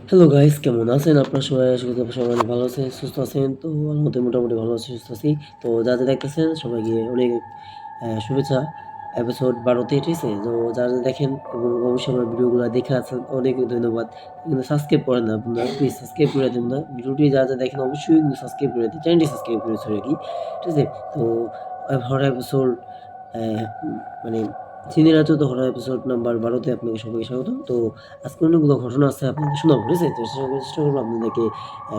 Hello guys, কেমন আছেন আপনারা সবাই? আশা করি আপনারা সবাই অনেক ভালো আছেন, সুস্থ আছেন। তো আমার মতে মোটামুটি ভালো আছি, সুস্থ আছি। তো যারা দেখতেছেন সবাইকে অনেক শুভেচ্ছা। এপিসোড 12 তে, ঠিক আছে? তো যারা দেখেন এবং অবশ্যই আমার ভিডিওগুলো দেখে আছেন অনেক ধন্যবাদ। কিন্তু সাবস্ক্রাইব করেন না আপনারা, প্লিজ সাবস্ক্রাইব করে দেন না। ভিডিওটি যারা দেখেন অবশ্যই কিন্তু সাবস্ক্রাইব করে দেন, চ্যানেলটি সাবস্ক্রাইব করেছে আরকি, ঠিক আছে? তো হর এপিসোড মানে সিনিয়র আছো তো হর এপিসোড নাম্বার 12 তে আপনাকে সবাইকে স্বাগতম। তো আজকে অনেকগুলো ঘটনা আছে আপনাদের শোনাবো, ঠিক আছে? চেষ্টা করবো আপনাদেরকে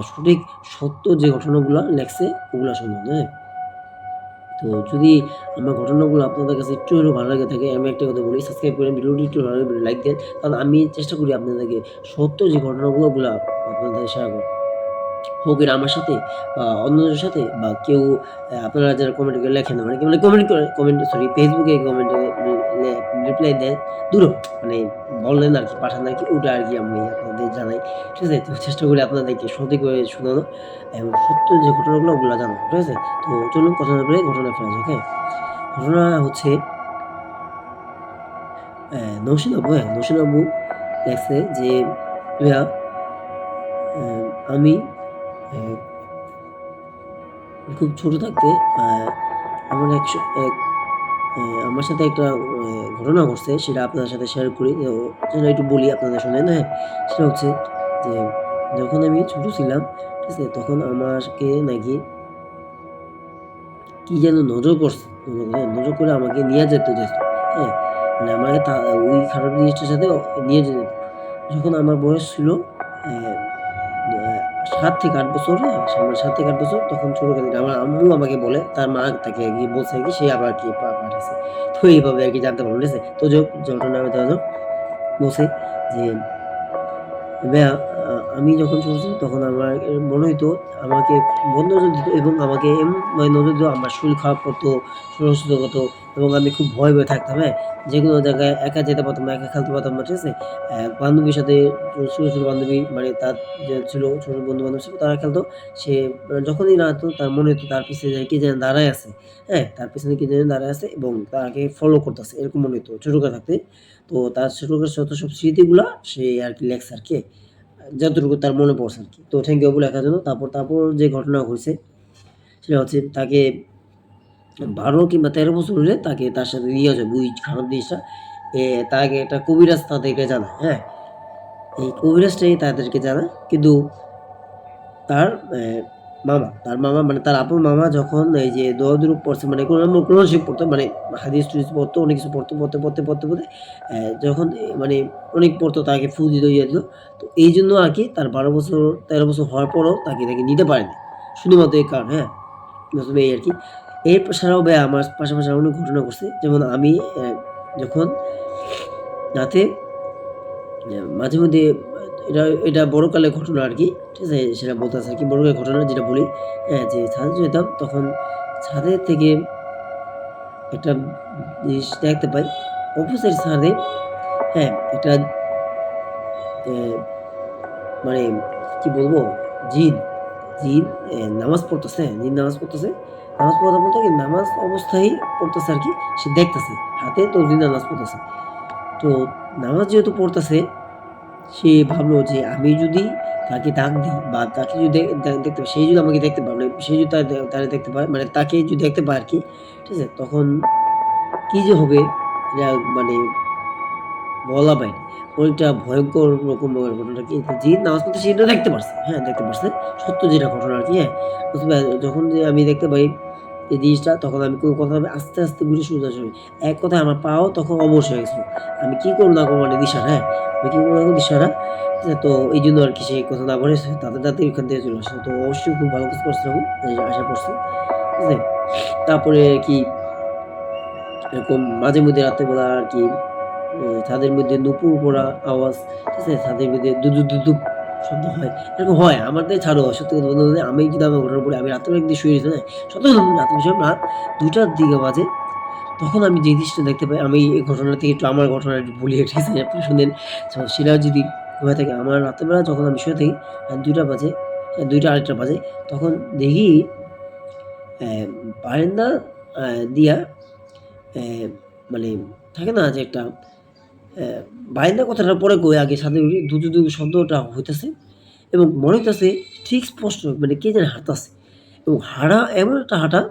সঠিক সত্য যে ঘটনাগুলা লেখছে ওগুলা শোনানো, হ্যাঁ? তো যদি আমার ঘটনাগুলো আপনাদের কাছে একটু হলেও ভালো লাগে থাকে, আমি একটা কথা বলি, সাবস্ক্রাইব করেন, ভিডিওটি একটু ভালো লাগলে লাইক দেন। কারণ আমি চেষ্টা করি আপনাদেরকে সত্য যে ঘটনাগুলো ওগুলা আপনাদের শেয়ার করার। হোক এটা আমার সাথে বা অন্যদের সাথে বা কেউ আপনারা যারা কমেন্ট করে লেখেন মানে কি মানে কমেন্ট সরি ফেসবুকে কমেন্টে লে রিপ্লাই দেন দূরও মানে বললেন আরকি পাঠান আরকি ওটা আরকি আমি আপনাদের জানাই। ঠিক আছে? তো চেষ্টা করি আপনাদেরকে সঠিকভাবে শোনানো এবং সত্য যে ঘটনাগুলো ওগুলা জানানো। ঠিক আছে? তো চলুন কথা না বলে ঘটনায় ফেরা যাক, হ্যাঁ? ঘটনা হচ্ছে নওশীন আপু, হ্যাঁ? নওশীন আপু লেখছে যে, "ভাইয়া আমি অ্যা খুব ছোট থাকতে আ আমার এক আমার সাথে একটা ঘটনা ঘটছে সেটা আপনার সাথে শেয়ার করি। সেটা একটু বলি আপনারা শোনেন, হ্যাঁ? সেটা হচ্ছে যে যখন আমি ছোট ছিলাম, ঠিক আছে? তখন আমাকে নাকি কি যেন নজর করছে, হ্যাঁ? নজর করে আমাকে নিয়ে যেত, হ্যাঁ? মানে আমাকে ওই খারাপ জিনিসটার সাথে নিয়ে যেত। যখন আমার বয়স ছিল অ্যা আ ৭ থেকে ৮ বছর, হ্যাঁ? আমার ৭ থেকে ৮ বছর তখন ছোটখাটো আমার আম্মু আমাকে বলে তার মা তাকে গিয়ে বলছে আরকি সে আবার আরকি পাঠাইছে। তো এইভাবে আরকি জানতে পারলাম, ঠিক আছে? তো যাই হোক ঘটনা দেওয়া যাক। বলছে যে ভাইয়া আমি যখন ছোট ছিলাম তখন আমার মনে হইতো আমাকে বদ নজর দিত এবং আমাকে মানে নজর দিত আমার শরীর খারাপ করতো, শরীর অসুস্থ হতো এবং আমি খুব ভয়ে থাকতাম, হ্যাঁ? যেকোনো জায়গায় একা যেতে পারতাম না, একা খেলতে পারতাম না, ঠিক আছে? বান্ধবীর সাথে ছোট বান্ধবী মানে তার যে ছিল ছোট বন্ধু-বান্ধব ছিল তারা খেলতো। সে যখনই দাঁড়াতো তার মনে হতো তার পিছনে যে কে যেন দাঁড়ায় আছে, হ্যাঁ? তার পেছনে কে যেন দাঁড়ায় আছে এবং তাকে ফলো করতেছে এরকম মনে হতো ছোটকালে থাকতে। তো তার ছোটবেলার যত সব স্মৃতিগুলা সে আরকি লেখছে আরকি। যতটুকু তার মনে পড়ছে আরকি। তো থ্যাংক ইউ আপু লেখার জন্য। তারপর যে ঘটনা ঘটছে সেটা হচ্ছে তাকে ১২ কিংবা ১৩ বছর হলে তাকে তার সাথে নিয়ে যাবে ওই খারাপ জিনিসটা। তাকে একটা কবিরাজ তাদেরকে জানায়, হ্যাঁ? এই কবিরাজটাই তাদেরকে জানায়। কিন্তু তার তার মামা মানে তার আপুর মামা যখন এই যে দোয়া-দুরূদ পড়ছে মানে কোরআন শরীফ পড়তো মানে হাদিস-টাদিস পড়তো, অনেক কিছু পড়তে যখন মানে অনেক পড়তো তাকে ফু দিত, ইয়ে দিত। তো এইজন্য আরকি তার ১২ বছর ১৩ বছর হওয়ার পরও তাকে নাকি নিতে পারেনি। শুধুমাত্র এই কারণে, হ্যাঁ? প্রথমে এই আরকি। এর ছাড়াও ভাই আমার পাশাপাশি আরো অনেক ঘটনা ঘটছে। যেমন আমি যখন রাতে মাঝে মধ্যে এটা এটা বড়কালের ঘটনা আরকি। ঠিক আছে? সেটা বলতেছি আরকি বড়কালের ঘটনা যেটা বলি, যে ছাদে যেতাম তখন ছাদের থেকে একটা জিনিস দেখতে পাই। অপোজিট ছাদে, হ্যাঁ? একটা অ্যা মানে কি বলবো? জিন, জিন নামাজ পড়তেছে, জিন নামাজ পড়তেছে। নামাজ পড়া বলতে কি নামাজ অবস্থায় পড়তেছে আরকি। সে দেখতেছে। হাতে তসবিহ দিয়ে নামাজ পড়তেছে। তো নামাজ যেহেতু পড়তেছে সে ভাবলো যে আমি যদি তাকে ডাক দিই বা তাকে যদি দেখতে পায়, সে যদি আমাকে দেখতে পায়, মানে সে যদি তারে দেখতে পায়, মানে তাকে যদি দেখতে পায় আরকি, ঠিক আছে? তখন কি যে হবে এটা মানে বলা বাইরে। অনেকটা ভয়ংকর রকম ঘটনাটা কি জিন নামাজ পড়তেছে সেটাও দেখতে পারছে। হ্যাঁ, দেখতে পারছে। সত্য যেটা ঘটনা আরকি, হ্যাঁ? বুঝতে যখন যে আমি দেখতে পাই এই জিনিসটা তখন আমি কোনো কথা হবে আস্তে ঘুরে সোজা সরি। এক কথায় আমার পাও তখন অবশ হয়ে গেছিল। আমি কি করব না করব মানে দিশাহারা, হ্যাঁ? আমি কি করব না করব দিশাহারা। ঠিক আছে? তো এইজন্য আরকি সে কথা না বলে তাড়াতাড়ি ওখান থেকে চলে আসলো। তো অবশ্যই খুব ভালো কাজ করছে আপু। এই যে আশা করছি। ঠিক আছে? তারপরে কি এরকম মাঝে মধ্যে রাতের বেলা আরকি ছাদের মধ্যে নুপুর পড়া আওয়াজ, ঠিক আছে? ছাদের মধ্যে দুপ শব্দ হয়। এরকম হয়। আমারটাই ছাড়ো সত্যি কথা বলতে গেলে আমি যদি আমার ঘটনা বলি, আমি রাতের বেলা একদিন শুয়ে রয়েছি, হ্যাঁ? সত্যি কথা রাত ভীষণ রাত ২ টার দিকে বাজে। তখন আমি যে জিনিসটা দেখতে পাই, আমি এই ঘটনা থেকে একটু আমার ঘটনা একটু বলি, ঠিক আছে? আপনি শুনেন। সেটা যদি হয়ে থাকে আমার রাতের বেলা যখন আমি শুয়ে থাকি ২ টা বাজে, হ্যাঁ ২ টা ২.৫ টা বাজে। তখন দেখি অ্যা বারান্দা আ দিয়া অ্যা মানে থাকে না যে একটা বাইন্দা কথাটা পরে কই আগে সাথে দু দু শব্দটা হইতেছে এবং মনে হইতেছে ঠিক স্পষ্ট মানে কে জানি হাঁটতাছে এবং হাঁটা এমন একটা হাঁটা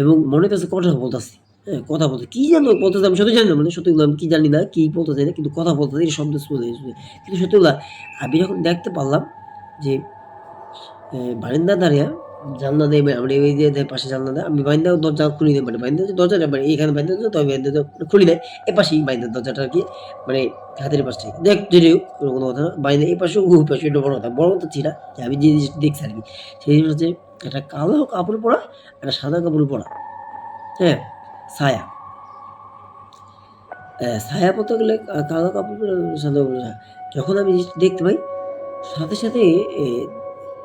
এবং মনে হইতেছে কথা বলতাছে। হ্যাঁ? কথা বলতে কি যেন বলতেছে আমি সত্যি জানি না মানে সত্যি আমি কি জানি না, কি বলতেছে না কিন্তু কথা বলতেছে এই শব্দ শুনে। কিন্তু সত্যিগুলা আমি যখন দেখতে পারলাম যে বারান্দা দাঁড়িয়ে জানলা দিয়ে আমরা এই যে পাশে জানলা দেয় আমি বাইন্দা দরজা খুলি নাই মানে বাইন্দা দরজাটা মানে এখানে বাইন্দা দিল তবে বাইন্দা খুলি নাই। এপাশেই বাইন্দা দরজাটা আরকি মানে হাতের পাশে দেখ যদিও কোনো কথা না। বাইন্দা এই পাশে ওই পাশে এটা বড় কথা। বড় কথা ছিল না যে আমি যে জিনিসটা দেখছি আরকি। সেই জিনিসটা হচ্ছে একটা কালো কাপড় পরা, একটা সাদা কাপড় পরা। হ্যাঁ? ছায়া। ছায়া বলতে গেলে কালো কাপড় পরা সাদা কাপড় পরা। যখন আমি জিনিসটা দেখতে পাই সাথে এ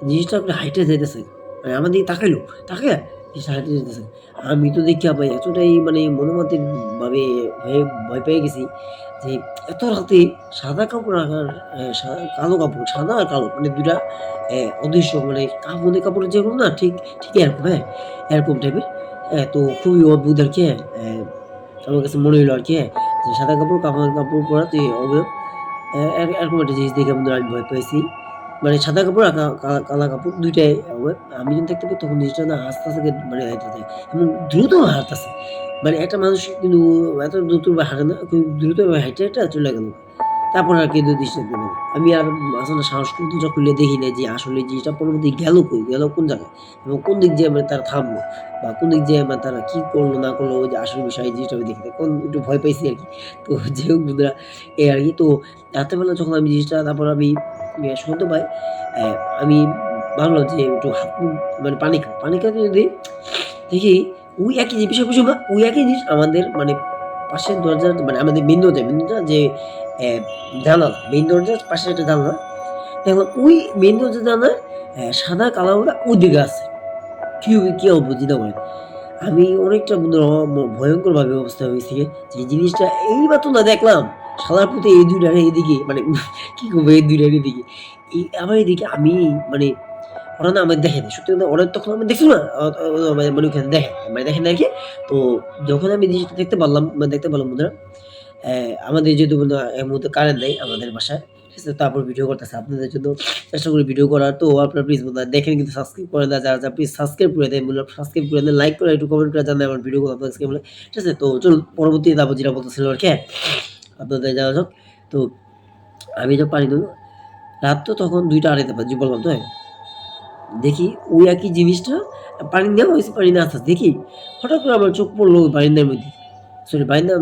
জিনিসটা একটা হাইটে যাইতেছে। মানে আমার দিকে তাকাইলো। তাকায়া জিনিসটা হাইটে যাইতেছে। আমি তো দেখিয়া ভাই এতটাই মানে মর্মান্তিক ভাবে হয়ে ভয় পেয়ে গেছি যে এত রাতে সাদা কাপড় রাখার কালো কাপড়, সাদা আর কালো মানে ২ টা অদৃশ্য মানে কাফনের কাপড় যেরকম না ঠিক এরকম হ্যাঁ? এরকম টাইপের। তো খুবই অদ্ভুত আরকি হ্যাঁ? আমার কাছে মনে হইলো আরকি হ্যাঁ? যে সাদা কাপড়, কাফনের কাপড় পরা যে অবয়ব এরকম একটা জিনিস দেখে বন্ধুরা আমি ভয় পেয়েছি। মানে সাদা কাপড় আর কালা কাপড় ২ টাই আমি যখন দেখতে পাই তখন জিনিসটা না আস্তে মানে হাঁটতেছে এবং দ্রুত হাঁটতেছে। মানে একটা মানুষ কিন্তু এত দ্রুত হাঁটে না। খুব দ্রুত হাইটে চলে গেল। তারপর আর কিন্তু দৃষ্টি দেখতে পেলাম। আমি আর আসলে সাহস করে দরজা খুলে দেখি নাই যে আসলে এই জিনিসটা পরবর্তী গেল কই? গেল কোন জায়গায়? এবং কোন দিক দিয়ে মানে তারা থামলো বা কোন দিক দিয়ে মানে তারা কি করলো না করলো ওই যে আসল বিষয় এই জিনিসটা আমি দেখি নাই। একটু ভয় পাইছি আরকি। তো যাই হোক বন্ধুরা এই আরকি। তো রাত্রেবেলা যখন আমি জিনিসটা তারপর আমি শুনতে পাই অ্যা আমি ভাবলাম যে একটু হাত মুখ মানে পানি খাই। পানি খাইতে যদি দেখি ওই একই যে বিষয় না ওই একই জিনিস আমাদের মানে পাশের দরজার মানে আমাদের মেইন দরজা যে জানালা মেইন দরজার পাশে একটা জানালা। এখন ওই মেইন দরজার জানালায় সাদা কালারওয়ালা ওইদিকে আছে। কি অদ্ভুত চিন্তা করেন। আমি অনেকটা বন্ধুরা ভয়ংকরভাবে অবস্থা হয়েছে যে জিনিসটা এইমাত্র না দেখলাম। শালার পুতে এই ২ টারে এদিকে মানে কি করব এই ২ টার এদিকে। আবার এদিকে আমি মানে ওরা না আমাকে দেখে নাই। সত্যি কথা ওরা তখন আমাকে দেখছিল না। মানে ওখানে দেখে মানে দেখে নাই আরকি। তো যখন আমি জিনিসটা দেখতে পারলাম বন্ধুরা অ্যা আমাদের যেহেতু বন্ধু এই মুহূর্তে কারেন্ট নাই আমাদের বাসায়। ঠিক আছে? তারপর ভিডিও করতেছি আপনাদের জন্য চেষ্টা করি ভিডিও করার। তো আপনারা প্লিজ বন্ধুরা দেখেন কিন্তু সাবস্ক্রাইব করে না যারা প্লিজ সাবস্ক্রাইব করে দেন বললাম সাবস্ক্রাইব করে দেন, লাইক করে একটু কমেন্ট করে জানান আমার ভিডিওগুলো আপনাদের কাছে কেমন লাগে। ঠিক আছে? তো চলুন পরবর্তী তারপর যেটা বলতেছিলাম আরকি হ্যাঁ? আপনাদের যাওয়া যাক। তো আমি তো পানি দেব। রাত তো তখন ২টা ২.৫টা বাজে বললাম তো হ্যাঁ? দেখি ওই একই জিনিসটা পানি দেওয়া হয়েছে, পানি না আস্তে, আস্তে দেখি হঠাৎ করে আমার চোখ পড়লো ওই বারিন্দার মধ্যে। সরি বারিন্দা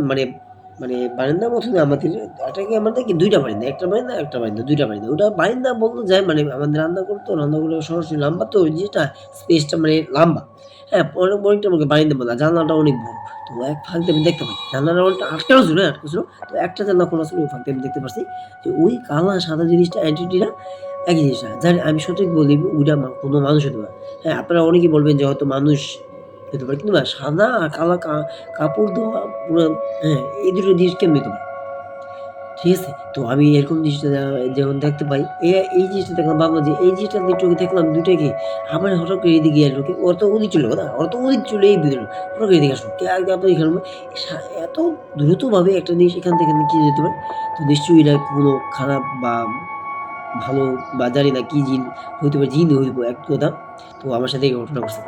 মানে বারান্দার মতো না আমাদের এটাকে আমাদের কি ২ টা বারিন্দা। একটা বারিন্দা, একটা বারিন্দা, ২ টা বারিন্দা। ওটা বারিন্দা বলা যায় মানে আমাদের রান্নাঘর তো রান্নাঘরে সরাসরি লাম্বা তো ওই জিনিসটা স্পেসটা মানে লাম্বা। হ্যাঁ, অনেকটা আমাকে বারিন্দা বলা। জানালাটা অনেক বড়। তো এক ফাঁক দিয়ে আমি দেখতে পাই। জানালাটা অনেকটা আটকানো ছিল, হ্যাঁ, আটকানো ছিল। তো একটা জানলা খোলা ছিল ওই ফাঁক দিয়ে আমি দেখতে পারছি যে ওই কালা সাদা জিনিসটা এন্টিটিটা একই জিনিস না। জানি আমি সঠিক বলি ওইটা কোনো মানুষ হতে পারে। হ্যাঁ, আপনারা অনেকেই বলবেন যে হয়তো মানুষ হতে পারে। কিন্তু না সাদা আর কালা কাপড় দেওয়া পুরা হ্যাঁ, এই ২ টো জিনিস কেমনে হতে পারে? ঠিক আছে? তো আমি এরকম জিনিসটা যখন দেখতে পাই, এই জিনিসটা দেখলাম ভাবলাম যে এই জিনিসটা আমি চোখে দেখলাম ২ টাকে আবার হঠাৎ করে এদিকে এলো কে? ওরা তো ওদিক চলে গেল না? ওরা তো ওদিক চলেই বেরোলো। হঠাৎ করে এদিকে আসলো। কে আগে আপনার এখানে এত দ্রুতভাবে একটা জিনিস এখান থেকে এখানে কি যেতে পারে? তো নিশ্চয়ই এটা কোনো খারাপ বা ভালো বা জানি না কি জিন হইতে পারে, জিন হইব এক কথা। তো আমার সাথে এই ঘটনা ঘটছে।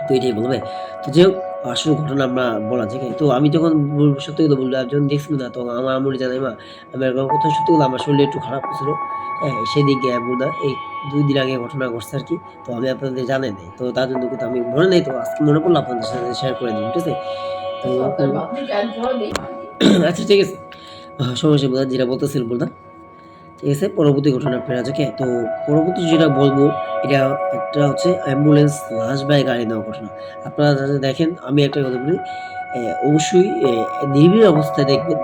তো এটাই বললাম হ্যাঁ। তো যাই হোক আসল ঘটনা আমরা বলা যায়। তো আমি যখন সত্যি কথা বললাম যখন দেখছিল না তখন আমার আম্মুরে জানাই মা আমি এরকম কথা সত্যি বললাম আমার শরীরটা একটু খারাপ ছিল। হ্যাঁ, সেদিকে বুদা এই ২ দিন আগে ঘটনা ঘটছে আরকি। তো আমি আপনাদের জানাই নাই। তো তার জন্য কিন্তু আমি মনে নাই তো আজকে মনে পড়লো আপনাদের সাথে শেয়ার করে দিলাম। ঠিক আছে? তো আচ্ছা ঠিক আছে। সমস্যা নেই যেটা বলতেছিলাম বললাম। ঠিক আছে? পরবর্তী ঘটনা ফেরা যাক হ্যাঁ? তো পরবর্তী যেটা বলব এটা একটা হচ্ছে অ্যাম্বুলেন্স লাশ বাই গাড়ি নেওয়া ঘটনা। আপনারা যারা দেখেন আমি একটা কথা বলি অবশ্যই নিরিবিলি অবস্থায় দেখবেন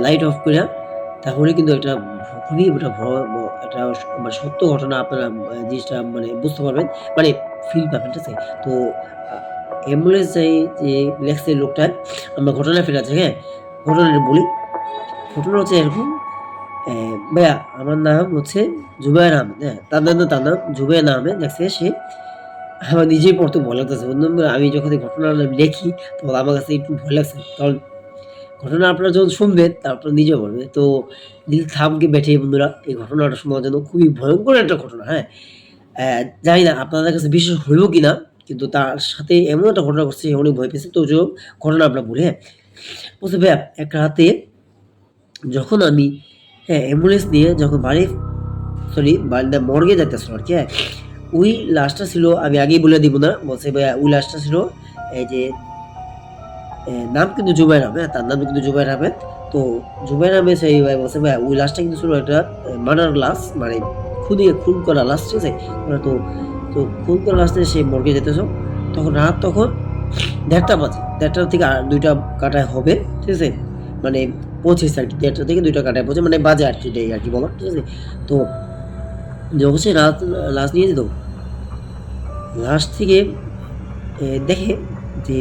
লাইট অফ কইরা তাহলে কিন্তু একটা খুবই ওটা একটা মানে সত্য ঘটনা আপনারা জিনিসটা মানে বুঝতে পারবেন। মানে ফিল পাবেন। ঠিক আছে? তো আ অ্যাম্বুলেন্স যে লেখছে লোকটা আমরা ঘটনায় ফেরা যাক হ্যাঁ? ঘটনাটা বলি। ঘটনা হচ্ছে এরকম ভাইয়া আমার নাম হচ্ছে জুবায়ের আহমেদ, হ্যাঁ? তার নাম জুবায়ের আহমেদ। দেখছে সে আমার নিজেই পড়তে ভয় লাগতেছে। বন্ধু-বান্ধব আমি যখন এই ঘটনাটা লেখি তখন আমার কাছে একটু ভয় লাগছে। কারণ ঘটনা আপনারা যখন শুনবেন তারপর নিজে বলবে। তো দিল থামকে বেঠে বন্ধুরা, এই ঘটনাটা শোনার জন্য খুবই ভয়ংকর একটা ঘটনা, হ্যাঁ? জানি না আপনাদের কাছে বিশ্বাস হইল কিনা? কিন্তু তার সাথে এমন একটা ঘটনা ঘটছে, সে অনেক ভয় পেয়েছে। তো যাই হোক ঘটনা আপনার বলি, হ্যাঁ? বলছে ভাইয়া এক রাতে যখন আমি, হ্যাঁ, অ্যাম্বুলেন্স নিয়ে যখন বাড়িতে মর্গে যাইতেছিল আরকি, হ্যাঁ? ওই লাশটা ছিল, আমি আগেই বলে দিব না। বলছে ভাইয়া ওই লাশটা ছিল এই যে নাম কিন্তু জুবাইর আহমেদ, তার নাম কিন্তু জুবাইর আহমেদ। তো জুবাইর আহমেদ সেই ভাই বলছে ভাইয়া ওই লাশটা কিন্তু ছিল একটা মার্ডার লাশ, মানে খুন করা লাশ, ঠিক আছে? তো তো খুন করা লাশ নিয়ে সে মর্গে যেতেছ। তখন রাত ১:৩০ বাজে। ১:৩০ থেকে ২টা কাটায় হবে, ঠিক আছে? মানে পৌঁছেছে আরকি, ১:৩০ থেকে ২টা কাটায় পৌঁছে, মানে বাজে আরকি, এটাই আরকি বলার, ঠিক আছে? তো যখন সে লাশ নিয়ে যেত, লাশ থেকে দেখে যে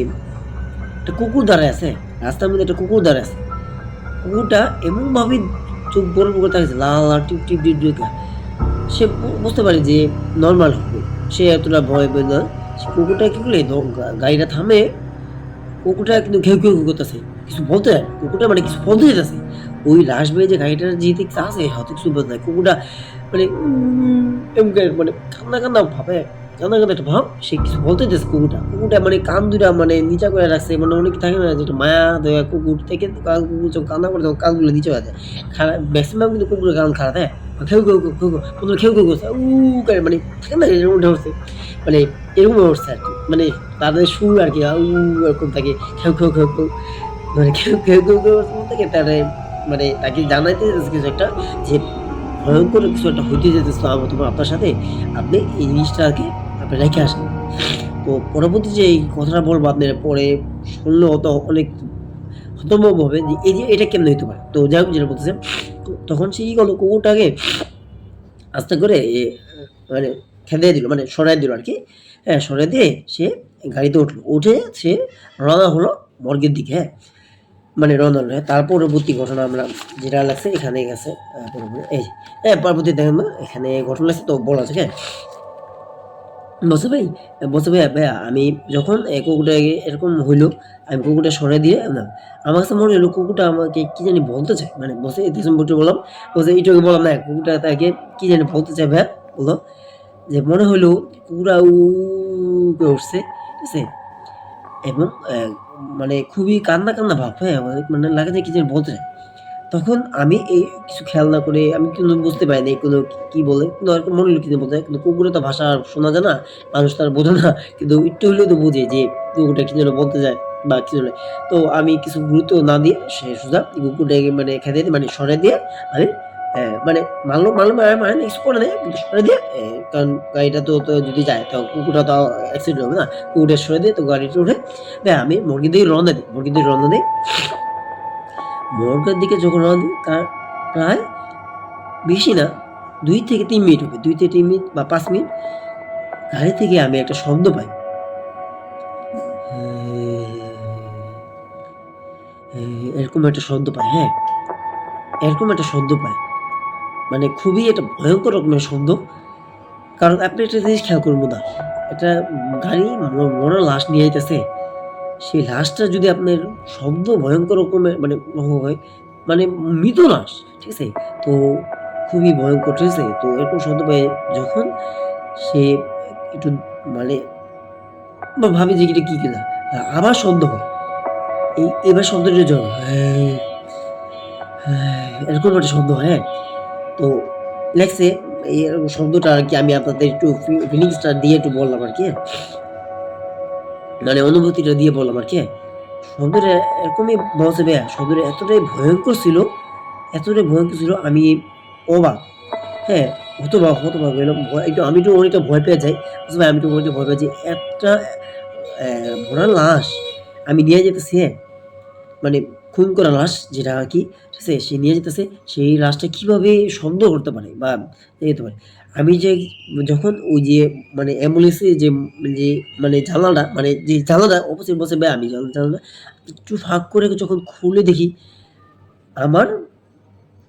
একটা কুকুর দাঁড়ায় আছে। রাস্তার মধ্যে একটা কুকুর দাঁড়ায় আছে। কুকুরটা এমনভাবে চোখ বড় বড় করে তাকাইছে, লাল, লাল টিপ, টিপ, টিপ, টিপ করে। সে বুঝতে পারে যে নরমাল কুকুর। সে এতটা ভয় পেল না। সে কুকুরটা কি করলে গাড়িটা থামে, কুকুরটা কিন্তু ঘেউ, ঘেউ করতেছে। কিছু বলতে চায়। কুকুরটা মানে কিছু বলতে চাইতেছে। ওই লাশ বেয়ে যে গাড়িটা যেদিক আছে হয়তো কিছু বলতে চায়। কুকুরটা মানে এরকম করে মানে কান্না, কান্না ভাবে, কান্না, কান্না একটা ভাব। সে কিছু বলতে চাইছে কুকুরটা। কুকুরটা মানে কান ২ টা মানে নিচা করে রাখছে। মানে অনেকে থাকে না যে একটা মায়া দয়া কুকুর থেকে, কুকুর যখন কান্না করে তখন কানগুলো নিচে হয়ে যায়। মেক্সিমাম কিন্তু কুকুরের কান খারাপ, হ্যাঁ? ঘেউ, ঘেউ, ঘেউ, ঘেউ, ঘেউ। ১ম এ ঘেউ, ঘেউ করছে। করে মানে থাকে না এরকম উঠে উঠছে। মানে এরকম উঠছে আরকি। মানে তাদের সুর আরকি এরকম থাকে। খেউ, খেউ, খেউ, খেউ। মানে খেউ, খেউ, খেউ, খেউ বলতে কি তারে মানে তাকে জানাইতে চাইতেছে কিছু একটা, যে ভয়ংকর কিছু একটা হইতে যাইতেছে তোমার আপনার সাথে। আপনি এই জিনিসটাকে আপনি রাইখা আসেন। তো পরবর্তী যে এই কথাটা বলবো আপনারা পরে শুনলেও তো অনেক হতভম্ব হবে যে এই যে এটা কেমনে হইতে পারে? তো যাই হোক যেটা বলতেছিলাম, তখন সে কি করলো কুকুরটাকে আস্তে করে মানে খেদাই দিল, মানে সরাই দিল আরকি। হ্যাঁ, সরাই দিয়ে সে গাড়িতে উঠলো। উঠে সে রওনা হলো মর্গের দিকে, হ্যাঁ? মানে রওনা হলো। তার পরবর্তী ঘটনা আমরা যেটা লাগছে এখানে গেছে পুরোপুরি এই যে, হ্যাঁ, পরবর্তী দেখেন না এখানে ঘটনা লাগছে তো বলা আছে, হ্যাঁ? বলছে ভাই, বলছে ভাইয়া, ভাইয়া আমি যখন কুকুরটাকে এরকম হইলো, আমি কুকুরটা সরাই দিয়ে না, আমার কাছে মনে হলো কুকুরটা আমাকে কি জানি বলতে চায়। মানে বলছে ডিসেম্বরটা বললাম, বলছে একটু আগে বললাম না কুকুরটা তাকে কি জানি বলতে চায় ভাইয়া, বলল যে মনে হইলো কুকুরটা করে উঠছে, ঠিক আছে? এবং মানে খুবই কান্না, কান্না ভাব, হ্যাঁ? মানে লাগে যে কি জানি বলতে চায়। তখন আমি এই কিছু খেয়াল না করে আমি কিন্তু বুঝতে পারিনি কোনো কি বলে। কিন্তু আর মনে হলো কি জানি বলতে চায়। কিন্তু কুকুরের তো ভাষা শোনা যায় না। মানুষ তো আর বোঝে না। কিন্তু একটু হইলেও তো বুঝে যে কুকুরটা কি যেন বলতে চায় বা কি যেন। তো আমি কিছু গুরুত্ব না দিয়ে সে সোজা কুকুরটাকে মানে খেতে দিয়ে মানে সরাই দিয়ে আমি মানে মারলো মারেনি, কিছু করে নাই। কিন্তু সরাই দিয়ে কারণ গাড়িটা তো যদি যায় তো কুকুরটা তো অ্যাক্সিডেন্ট হবে না। কুকুরটা সরাই দিয়ে তো গাড়িতে উঠে আমি মুরগির দিকে রওনা দেই। মুরগির দিকে রওনা দেই। মর্গের দিকে যখন রওনা দিই তার প্রায় বেশি না ২ থেকে ৩ মিনিট হবে। ২ থেকে ৩ মিনিট বা ৫ মিনিট গাড়ি থেকে আমি একটা শব্দ পাই। এরকম একটা শব্দ পাই, হ্যাঁ? এরকম একটা শব্দ পাই। মানে খুবই একটা ভয়ংকর রকমের শব্দ। কারণ আপনি একটা জিনিস খেয়াল করুন না। একটা গাড়ি মরা লাশ নিয়ে আইতেছে। সেই লাশটা যদি আপনার শব্দ ভয়ংকর রকমের মানে হয়, মানে মৃত লাশ, ঠিক আছে? তো খুবই ভয়ংকর, ঠিক আছে? তো এরকম শব্দ পাই যখন সে একটু মানে ভাবি যে এটা কি কিনা? আবার শব্দ হয়। এবার শব্দটা এরকম একটা শব্দ হয়, হ্যাঁ? তো লেগছে এই শব্দটা আরকি আমি আপনাদের একটু ফিলিংসটা দিয়ে একটু বললাম আরকি, হ্যাঁ? মানে অনুভূতিটা দিয়ে বললাম আরকি, হ্যাঁ? শব্দটা এরকমই বলছে ভাইয়া, শব্দটা এতটাই ভয়ংকর ছিল, এতটাই ভয়ংকর ছিল আমি অবাক। হ্যাঁ, হতবাক হইলাম। আমি একটু অনেকটা ভয় পেয়ে যাই। বলছি ভাই আমি একটু অনেকটা ভয় পেয়ে যাই। একটা মরা লাশ আমি নিয়ে যাইতেছি, হ্যাঁ? মানে খুন করা লাশ যেটা আরকি, ঠিক আছে? সে নিয়ে যাইতেছে, সেই লাশটা কিভাবে শব্দ করতে পারে বা যেতে পারে। আমি যে যখন ওই যে মানে অ্যাম্বুলেন্সে যে মানে জানালাটা মানে যে জানালাটা অপোজিট বসে ভাই আমি জানালাটা একটু ফাঁক করে যখন খুলে দেখি আমার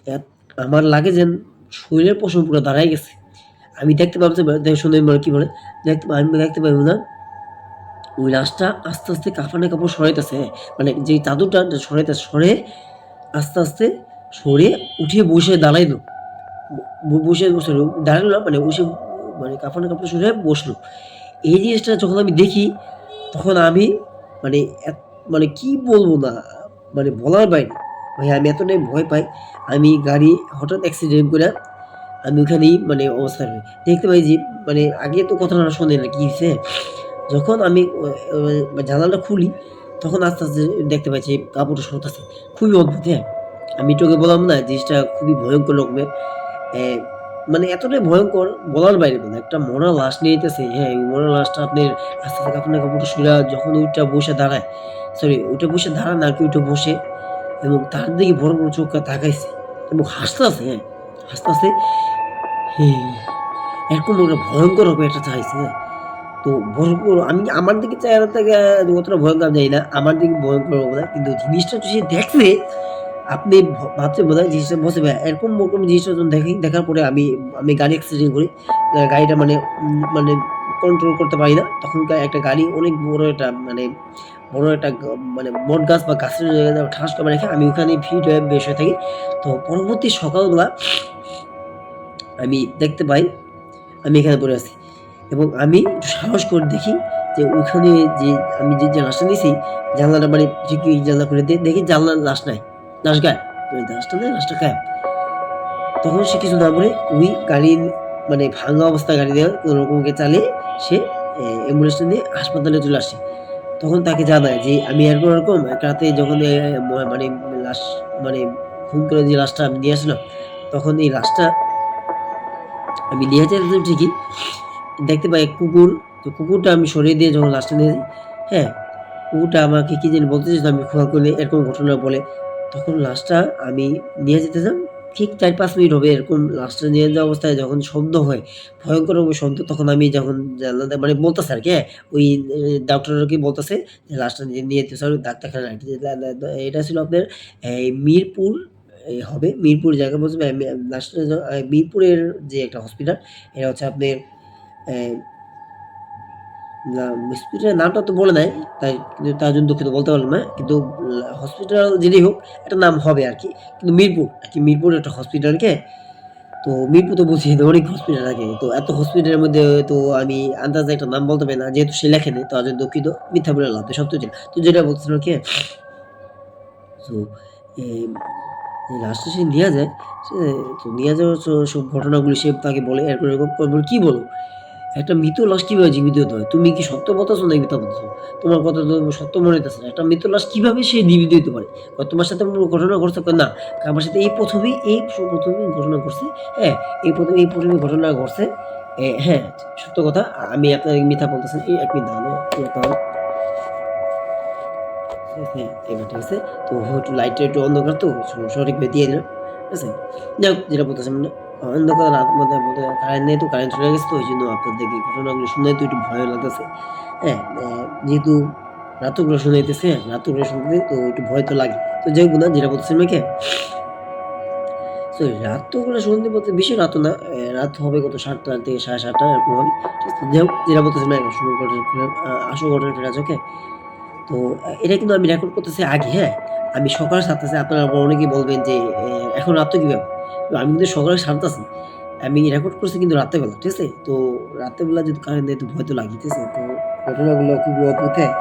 এত আমার লাগে যেন শরীরের পশম পুরা দাঁড়ায় গেছে। আমি দেখতে পারতেছি শুনে কি বলে, আমি দেখতে পারব না ওই লাশটা আস্তে, আস্তে কাফনের কাপড় সরাইতেছে, মানে যেই চাদরটা সরাইতেছে, সরে আস্তে, আস্তে সরে উঠে বসে দাঁড়াইলো। বসে দাঁড়ালো না, মানে বসে মানে কাফনের কাপড় সরে বসলো। এই জিনিসটা যখন আমি দেখি তখন আমি মানে মানে কি বলবো না, মানে বলার বাইরে। ভাই আমি এতটাই ভয় পাই, আমি গাড়ি হঠাৎ অ্যাক্সিডেন্ট করে আমি ওখানেই মানে অবস্থা হই। দেখতে পাই যে মানে আগে তো কথাটা শোনে না কি হইছে? যখন আমি জানালাটা খুলি তখন আস্তে, আস্তে দেখতে পাই যে কাপড়টা সরতাছে। খুবই অদ্ভুত, হ্যাঁ? আমি তোকে বললাম না জিনিসটা খুবই ভয়ংকর রকমের। অ্যা মানে এতটাই ভয়ংকর বলার বাইরে, মানে একটা মরা লাশ নিয়ে আইতেছে, হ্যাঁ? ওই মরা লাশটা আপনার আস্তে, আস্তে কাফনের কাপড়টা সইরা যখন উইঠা বইসা দাঁড়ায়, সরি উইঠা বইসা দাঁড়ায় না আরকি, উইঠা বসে এবং তার দিকে বড়, বড় চোখ করে তাকাইছে এবং হাসতাছে, হ্যাঁ? হাসতাছে। হ্যাঁ, এরকম একটা ভয়ংকর রকমের একটা চাইছে, হ্যাঁ? তো ভয়ংকর, আমি আমার দিকে চেহারা থেকে অতটা ভয়ংকর আমি জানি না। আমার দিকে ভয়ংকর হবে না। কিন্তু জিনিসটা যে সে দেখছে, আপনি ভাবছেন বোধহয় জিনিসটা বলছে ভাই এরকম ওরকম জিনিসটা যখন দেখি, দেখার পরে আমি গাড়ি অ্যাক্সিডেন্ট করি। গাড়িটা মানে কন্ট্রোল করতে পারি না। তখনকার একটা গাড়ি অনেক বড় একটা মানে বড় একটা মানে বটগাছ বা গাছের জায়গায় ঠাস করে রেখে আমি ওখানে ফিট হয়ে বের হয়ে থাকি। তো পরবর্তী সকালবেলা আমি দেখতে পাই আমি এখানে পড়ে আছি। এবং আমি একটু সাহস করে দেখি যে ওখানে যে আমি যে জানালাটা নিছি, জানালাটা মানে ঠিকই জানালা খুলে দেখি জানলার লাশ নাই। লাশ গায়েব। ওই লাশটা নাই, লাশটা গায়েব। তখন সে কিছু না বলে ওই গাড়ির মানে ভাঙা অবস্থায় গাড়ি দিয়ে কোনরকমকে চালিয়ে সে অ্যাম্বুলেন্সটা নিয়ে হাসপাতালে চলে আসে। তখন তাকে জানায় যে আমি এরকম, এরকম এক রাতে যখন মানে লাশ মানে খুন করে যে লাশটা আমি নিয়ে আসলাম, তখন এই লাশটা আমি নিয়ে যাইতেছিলাম ঠিকই। দেখতে পাই এক কুকুর, তো কুকুরটা আমি সরিয়ে দিয়ে যখন লাশটা নিয়ে যাই, হ্যাঁ? কুকুরটা আমাকে কি জানি বলতে চাইছিল আমি খোঁড়া করলে এরকম ঘটনা বলে। তখন লাশটা আমি নিয়ে যেতেছিলাম। ঠিক ৪-৫ মিনিট হবে এরকম লাশটা নিয়ে যাওয়া অবস্থায় যখন শব্দ হয়, ভয়ংকর রকমের শব্দ, তখন আমি যখন জানলা দিয়ে মানে বলতেছে আরকি, হ্যাঁ? ওই ডাক্তারকে বলতেছে যে লাশটা নিয়ে যেতে হবে ডাক্তারখানায়। এটা ছিল আপনার মিরপুর হবে। মিরপুর জায়গা বলছে লাশটা মিরপুরের যে একটা হসপিটাল, এটা হচ্ছে আপনার অ্যা না হসপিটালের নামটা তো বলে নাই। তাই কিন্তু তার জন্য দুঃখিত বলতে পারলাম না। কিন্তু হসপিটাল যেটাই হোক একটা নাম হবে আরকি। কিন্তু মিরপুর আরকি, মিরপুরের একটা হসপিটালকে তো মিরপুর তো বুঝি অনেক হসপিটাল থাকে। তো এত হসপিটালের মধ্যে তো আমি আন্দাজে একটা নাম বলতে পারি না। যেহেতু সে লেখে নাই তার জন্য দুঃখিত। মিথ্যা বলে লাভ নেই। সত্য যেটা। তো যেটা বলছিলাম কি, সো এম লাস্টে সে নিয়া যায়। সে তো নিয়ে যাওয়ার সব ঘটনাগুলো সে তাকে বলে এরকম, এরকম বলে কি বলো? একটা মৃত লাশ কিভাবে জীবিত হতে হয়? তুমি কি সত্য বলতেছো নাকি মিথ্যা বলতেছো? তোমার কথা তো সত্য মনে হইতেছে না। একটা মৃত লাশ কিভাবে সে জীবিত হইতে পারে? তোমার সাথে কোনো ঘটনা ঘটছে? কয় না। আমার সাথে এই ১ম এই ঘটনা ঘটছে। হ্যাঁ? এই ১ম এই ঘটনা ঘটছে। হ্যাঁ, সত্য কথা। আমি আপনাকে মিথ্যা বলতেছি। ১ মিনিট দাঁড়ান, হ্যাঁ? হ্যাঁ, এবার ঠিক আছে। তো একটু লাইটটা একটু অন্ধকার তো সঠিকভাবে দিয়ে দিলাম। ঠিক আছে? যাই হোক যেটা বলতেছিলাম না, অন্ধকার রাত মধ্যে মধ্যে কারেন্ট নেই, তো কারেন্ট চলে গেছে, তো এইজন্য আপনাদেরকে ঘটনাগুলো শুনাইতে একটু ভয় লাগতেছে। হ্যাঁ? যেহেতু রাতগুলো শুনাইতেছে, রাতগুলো শুনতে তো একটু ভয় তো লাগে। তো যাই হোক না, যেটা বলতেছিলাম কি, সো রাতগুলো শুনতে বলতে বেশি রাতও না। রাত হবে কত ৭টা থেকে ৭:৩০ এরকম হবে। ঠিক আছে? যাই হোক যেটা বলতেছিলাম শুরু আসল ঘটনায় ফেরা যাক, হ্যাঁ? তো এটা কিন্তু আমি রেকর্ড করতেছি আগে, হ্যাঁ? আমি সকালে সারতেছি। আপনারা আবার অনেকেই বলবেন যে, এখন রাত তো কিভাবে? তো আমি কিন্তু সকালে সারতাছি। আমি রেকর্ড করছি কিন্তু রাতের বেলা, ঠিক আছে? তো রাতের বেলা যদি কারেন্ট দেয় তো ভয় তো লাগি, ঠিক আছে? তো ঘটনাগুলো খুবই অদ্ভুত, হ্যাঁ?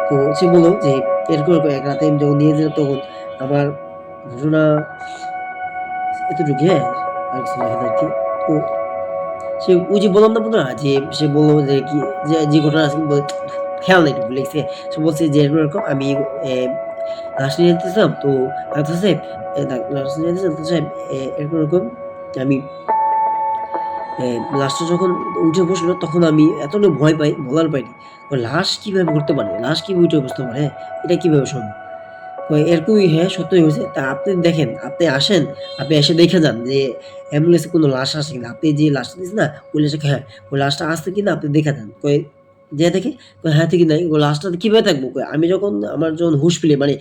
তো সে বলল যে, এরকম, এরকম এক রাতে আমি যখন নিয়ে যেলাম তখন আমার ঘটনা এতটুকু, হ্যাঁ? আর কিছু লেখা নাই আরকি। তো সে ওই যে বললাম না বন্ধুরা যে সে বলল যে কি যে ঘটনা আছে খেয়াল নাই একটু ভুলে গেছি। সে বলছে যে এরকম, এরকম আমি লাশ নিয়ে যেতেছিলাম তো ডাক্তার সাহেব লাশ নিয়ে যেতেছিলাম ডাক্তার সাহেব এরকম, এরকম আমি লাশটা যখন উঠে বসলো তখন আমি এতটা ভয় পাই বলার বাইরে। লাশ কিভাবে উঠতে পারে? লাশ কিভাবে উঠে বসতে পারে? হ্যাঁ? এটা কিভাবে সম্ভব? এরকমই, হ্যাঁ, সত্যই হয়েছে। তা আপনি দেখেন, আপনি আসেন, আপনি এসে দেখে যান যে অ্যাম্বুলেন্সে কোনো লাশ আসে কিনা। আপনি যে লাশটা দিছেন না, ওই লাশটা হ্যাঁ, ওই লাশটা আছে কিনা আপনি দেখে যান। যেয়ে দেখি, হ্যাঁ, ঠিকই নাই। ওই লাশটা কিভাবে থাকবো? আমি আমার যখন হুঁশ ফিরে মানে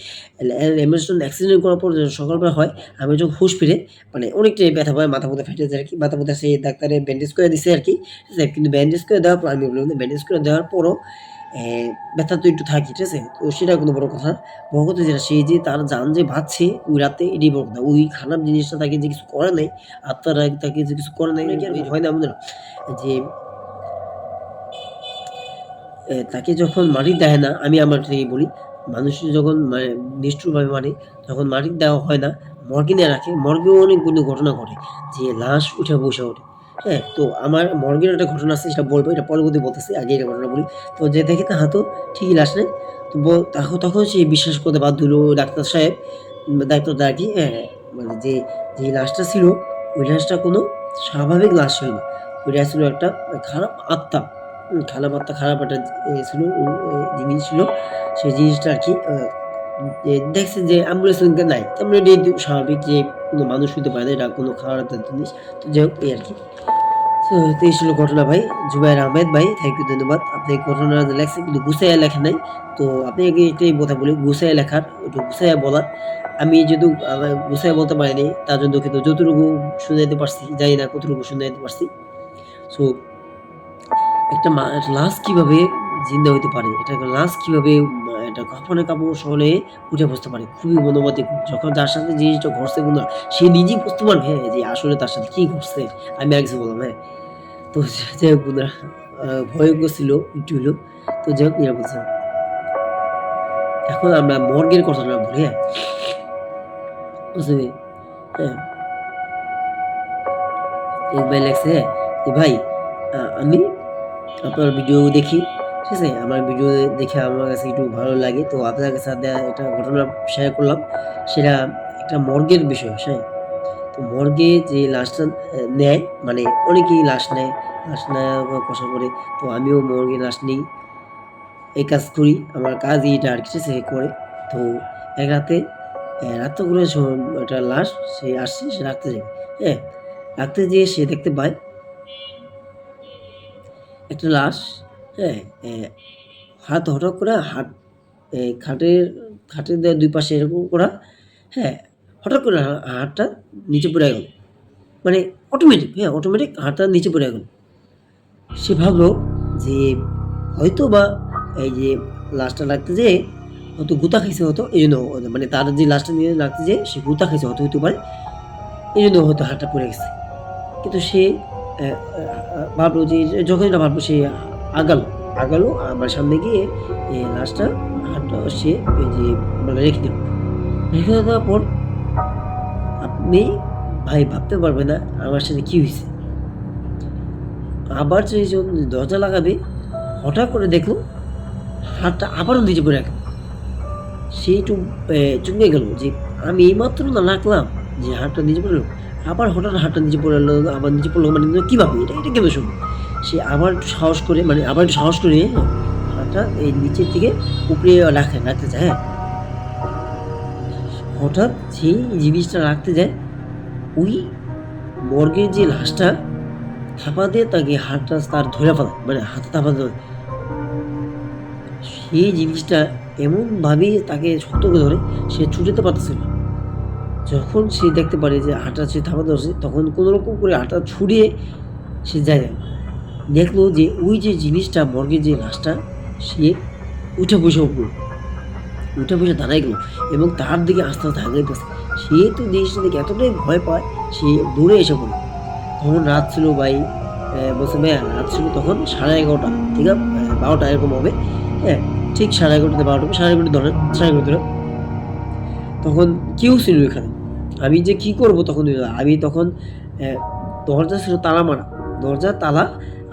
অ্যাম্বুলেন্স যখন অ্যাক্সিডেন্ট করার পর যখন সকালবেলা হয়, আমি যখন হুঁশ ফিরে মানে অনেকটাই ব্যথা পায়, মাথা-মুথা ফেটে যায় আরকি। মাথা-মুথা সেই ডাক্তারে ব্যান্ডেজ করে দিছে আরকি। ঠিক আছে? কিন্তু ব্যান্ডেজ করে দেওয়ার পর আমি বললাম ব্যান্ডেজ করে দেওয়ার পরও ব্যথা তো একটু থাকে, ঠিক আছে? তো সেটা কোনো বড় কথা না। বড় কথা যেটা সে যে তার জান যে বাঁচছে ওই রাতে এটাই বড় কথা। ওই খারাপ জিনিসটা তাকে যে কিছু করে নাই, আত্মারা তাকে যে কিছু করে নাই, অনেকে এরকম হয় না আমাদের যে তাকে যখন মাটি দেয় না, আমি আমার থেকে বলি, মানুষ যখন মানে নিষ্ঠুরভাবে মারে, যখন মাটি দেওয়া হয় না, মর্গে নিয়ে রাখে, মর্গেও অনেকগুলো ঘটনা ঘটে যে লাশ উঠে বসে ওঠে। হ্যাঁ? তো আমার মর্গের একটা ঘটনা আছে সেটা বলবো, এটা পরবর্তী বলতেছি। আগে এটা ঘটনা বলি। তো যে দেখে তাহা তো ঠিকই লাশ নেই। তো তখন সে বিশ্বাস করতে বাধ্য হলো ডাক্তার সাহেব দায়িত্বটা আরকি মানে যে লাশটা ছিল, ওই লাশটা কোনো স্বাভাবিক লাশ ছিল না। ওইটা ছিল একটা খারাপ আত্মা। খারাপ আত্মা, খারাপ একটা ছিল জিনিস ছিল। সেই জিনিসটা আরকি দেখছে যে অ্যাম্বুলেন্স নাই। তার মানে এটাই তো স্বাভাবিক যে কোনো মানুষ হইতে পারে না। এটা কোনো খারাপ একটা জিনিস। তো যাই হোক এই আরকি। তো এই ছিল ঘটনা ভাই। জুবায়ের আহমেদ ভাই, থ্যাংক ইউ ধন্যবাদ। আপনি ঘটনা লেখছেন কিন্তু গুছাইয়া লেখেন নাই। তো আপনাকে একটাই কথা বলি, গুছাইয়া লেখার, একটু গুছাইয়া বলার। আমি যেহেতু গুছাইয়া বলতে পারিনি তার জন্য দুঃখিত। যতটুকু শুনাইতে পারছি, জানি না কতটুকু শুনাইতে পারছি। সো একটা লাশ কিভাবে জিন্দা হইতে পারে? একটা লাশ কিভাবে একটা কাফনের কাপড় সহলে উঠে বসতে পারে? খুবই মনোমান্তিক। যখন যার সাথে জিনিসটা ঘটছে বন্ধুরা, সে নিজেই বুঝতে পারবে যে আসলে তার সাথে কি ঘটছে। আমি আর কিছু বললাম, হ্যাঁ? তো যাই হোক বন্ধুরা, ভয়ংকর ছিল একটু হইলেও। তো যাই হোক ইয়া বলছিলাম। এখন আমরা মর্গের কথাটা বলি, হ্যাঁ? বুঝলি? হ্যাঁ, এক ভাই লেখছে যে, "ভাই আমি আপনার ভিডিও দেখি, ঠিক আছে? আমার ভিডিও দেখে আমার কাছে একটু ভালো লাগে। তো আপনার কাছে একটা ঘটনা শেয়ার করলাম। সেটা একটা মর্গের বিষয়, হ্যাঁ? তো মর্গে যে লাশটা নেয়, মানে অনেকেই লাশ নেয়। লাশ নেওয়া কষা করে। তো আমিও মর্গে লাশ নেই। এই কাজ করি। আমার কাজই এটা আরকি, ঠিক আছে? করে। তো এক রাতে রাত্রে করে একটা লাশ সে আসছে, সে রাখতে যাবে, হ্যাঁ? রাখতে যেয়ে সে দেখতে পায় একটা লাশ, হ্যাঁ? হঠাৎ করে খাটের খাটের ২ পাশে এরকম করা, হ্যাঁ? হঠাৎ করে হাতটা নিচে পড়ে গেল। মানে অটোমেটিক, হ্যাঁ? অটোমেটিক হাতটা নিচে পড়ে গেল। সে ভাবলো যে হয়তোবা এই যে লাশটা রাখতে যেয়ে হয়তো গুতা খাইছে হয়তো, এজন্য মানে তার যে লাশটা নিয়ে রাখতে যেয়ে সে গুতা খাইছে হয়তো, হইতে পারে। এজন্য হয়তো হাতটা পড়ে গেছে। কিন্তু সে অ্যা ভাবলো যে যখন এটা ভাবলো সে আগালো। আমার সামনে গিয়ে লাশটা হাতটা সে এই যে মানে রেখে দিল। রেখে দেওয়ার পর আপনি ভাই ভাবতে পারবেন না আমার সাথে কি হইছে। আবার যখন দরজা লাগাবে, হঠাৎ করে দেখলো হাতটা আবারও নিচে পড়ে গেল। সে একটু চমকে গেল যে আমি এইমাত্র না রাখলাম যে হাতটা নিচে পড়লো। আবার হঠাৎ হাতটা নিচে পড়ে গেল, আবার নিচে পড়লো মানে কিভাবে? এটা কেমনে সম্ভব? সে আবার একটু সাহস করে, মানে আবার একটু সাহস করে হাতটা এই নিচের থেকে উপরে রাখতে চায়, হ্যাঁ? হঠাৎ যেই জিনিসটা রাখতে যায়, ওই মর্গের যে লাশটা থাপা দিয়ে তাকে হাতটা তার ধইরা ফেলায়। মানে হাতে থাপা দেয়। সেই জিনিসটা এমনভাবে তাকে শক্ত করে ধরে, সে ছুটাতে পারতেছিল না। যখন সে দেখতে পারে যে হাঁটা সে থাবা ধরছে, তখন কোনরকম করে হাঁটা ছুড়িয়ে সে যায়। দেখলো যে ওই যে জিনিসটা মর্গের যে লাশটা, সে উঠে বসে উঠল। উঠে বসে দাঁড়ায় গেল এবং তার দিকে আস্তে আগাইতেছে। সে তো জিনিসটা দেখে এতটাই ভয় পায়, সে দৌড়ে এসে পড়ে। তখন রাত ছিল ভাই, বলছে ভাইয়া রাত ছিল তখন 11:30, ঠিক আছে? 12টা এরকম হবে। হ্যাঁ? ঠিক 11:30 থেকে 12টা, 11:30 ধরেন, 11:30 ধরেন। তখন কেউ ছিল এখানে। আমি যে কি করব তখন, আমি তখন অ্যা দরজা ছিল তালা মারা। দরজার তালা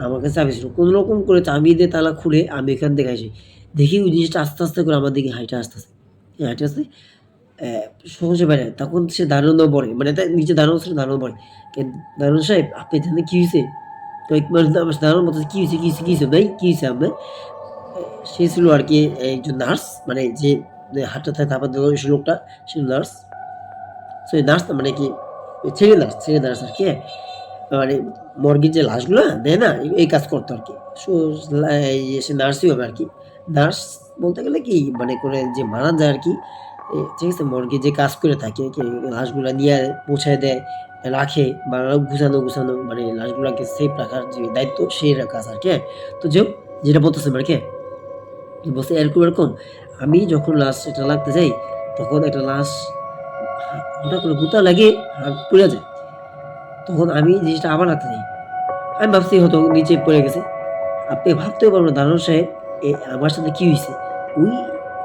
আমার কাছে চাবি ছিল। কোনরকম করে চাবি দিয়ে তালা খুলে আমি এখান থেকে আসি। দেখি ওই জিনিসটা আস্তে করে আমার দিকে হাইটা আসতেছে। হাইটে আসতেছে। অ্যা সহজে বাইরে তখন সে দাঁড়ানো পড়ে। মানে নিচে দাঁড়ানো ছিল, দাঁড়ানো পড়ে। "দারোয়ান সাহেব আপনি জানেন কি হইছে?" কয়েক মানুষ আমার সাথে দাঁড়ানো বলতেছে, "কি হইছে, কি হইছে, কি হইছে ভাই? কি হইছে আপনার?" সে ছিল আরকি একজন নার্স, মানে যে হাতটাতে থাবা দেওয়া হয়েছিল লোকটা, সে নার্স। সরি নার্স না, মানে কি ছেলে নার্স আরকি, হ্যাঁ? মানে মর্গের যে লাশগুলা দেয় না? এই কাজ করতো আরকি। সো সে নার্সই হবে আরকি। নার্স বলতে গেলে কি মানে করে যে মারা যায় আরকি। ঠিক আছে? মর্গে যে কাজ করে থাকে কি লাশগুলা নিয়ে পৌঁছায় দেয়, রাখে বা গুছানো মানে লাশগুলাকে সেফ রাখার যে দায়িত্ব, সেই কাজ আরকি, হ্যাঁ? তো যাই হোক যেটা বলতেছিলাম আরকি, হ্যাঁ? বলছে এরকম এরকম আমি যখন লাশ এটা লাগতে যাই তখন একটা লাশ হঠাৎ করে গুতা লাগে হাত পড়ে যায়, তখন আমি জিনিসটা আবার লাগতে যাই, আমি ভাবছি হয়তো নিচে পড়ে গেছে। আপনি ভাবতেও পারবেন না দারোয়ান সাহেব আমার সাথে কি হয়েছে। ওই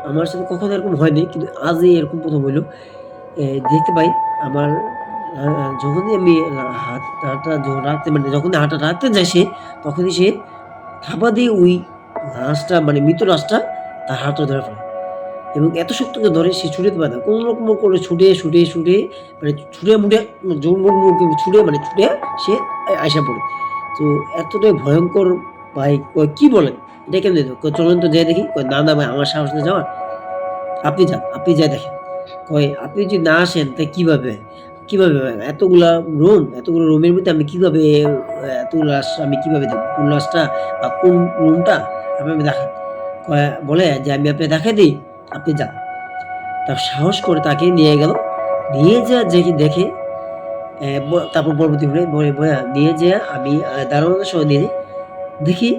আমার সাথে কখনো এরকম হয়নি, কিন্তু আজই এরকম প্রথম হইলো। দেখতে পাই আমার যখনই আমি হাতটা যখন রাখতে মানে যখনই হাতটা রাখতে যায় সে, তখনই সে থাবা দিয়ে ওই লাশটা মানে মৃত লাশটা তার হাতটা ধরে ফেলে এবং এত শক্ত করে ধরে সে ছুটাতে পারে না। কোনো রকম করে ছুটে মানে ছুটে-মুটে ছুটে মানে ছুটে সে আইসা পড়ে। তো এতটাই ভয়ংকর ভাই কয়, "কি বলেন? এটা কেমনে হলো?" কয়, "চলেন তো যেয়ে দেখি।" কয়, "না, না ভাই আমার সাহস নেই যাওয়ার। আপনি যান, আপনি যেয়ে দেখেন।" কয়, "আপনি যদি না আসেন তা কিভাবে? কিভাবে হয়? এতগুলো রুমের মধ্যে আমি কিভাবে এতগুলো লাশ আমি কিভাবে দেখব? কোন লাশটা বা কোন রুমটা আপনি আমাকে দেখান।" বলে যে, "আমি আপনাকে দেখাই দেই, আপনি যান।" সাহস করে তাকে নিয়ে গেল। নিয়ে যেয়ে দেখে তারপর পরবর্তী বয়া নিয়ে যেয়ে আমি দারোয়ানের সঙ্গে নিয়ে যাই। দেখি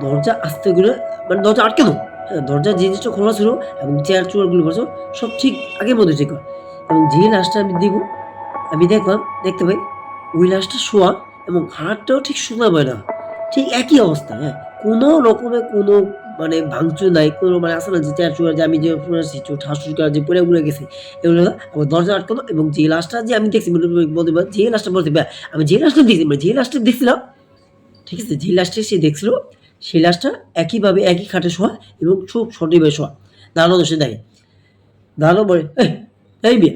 দরজা আস্তে করে মানে দরজা আটকানো। হ্যাঁ? দরজার যে জিনিসটা খোলা ছিল এবং চেয়ার-চুয়ারগুলো করেছিল সব ঠিক আগের মতো ঠিক করা। এবং যে লাশটা আমি আমি দেখতে পাই ওই লাশটা শোয়া এবং হাড়টাও ঠিক সোজা ময়না। ঠিক একই অবস্থা, হ্যাঁ? কোনো রকমের কোনো মানে ভাঙচুর নাই। কোনো মানে আছে না যে চেয়ার-চুয়ার যে আমি যে পড়েছি ঠাস-ঠুস করে যে পইড়া গেছি এগুলো না। আবার দরজা আটকানো এবং যে লাশটা যে আমি দেখছি বলতে যে লাশটা বলতে আমি যে লাশটা দেখছি মানে যে লাশটা দেখছিলাম, ঠিক আছে? যে লাশটা সে দেখছিল সেই লাশটা একইভাবে একই খাটে শোয়া এবং খুব সঠিকভাবে শোয়া। দাঁড়ানো সে দেখে। দাঁড়ানো বলে, এই মিয়া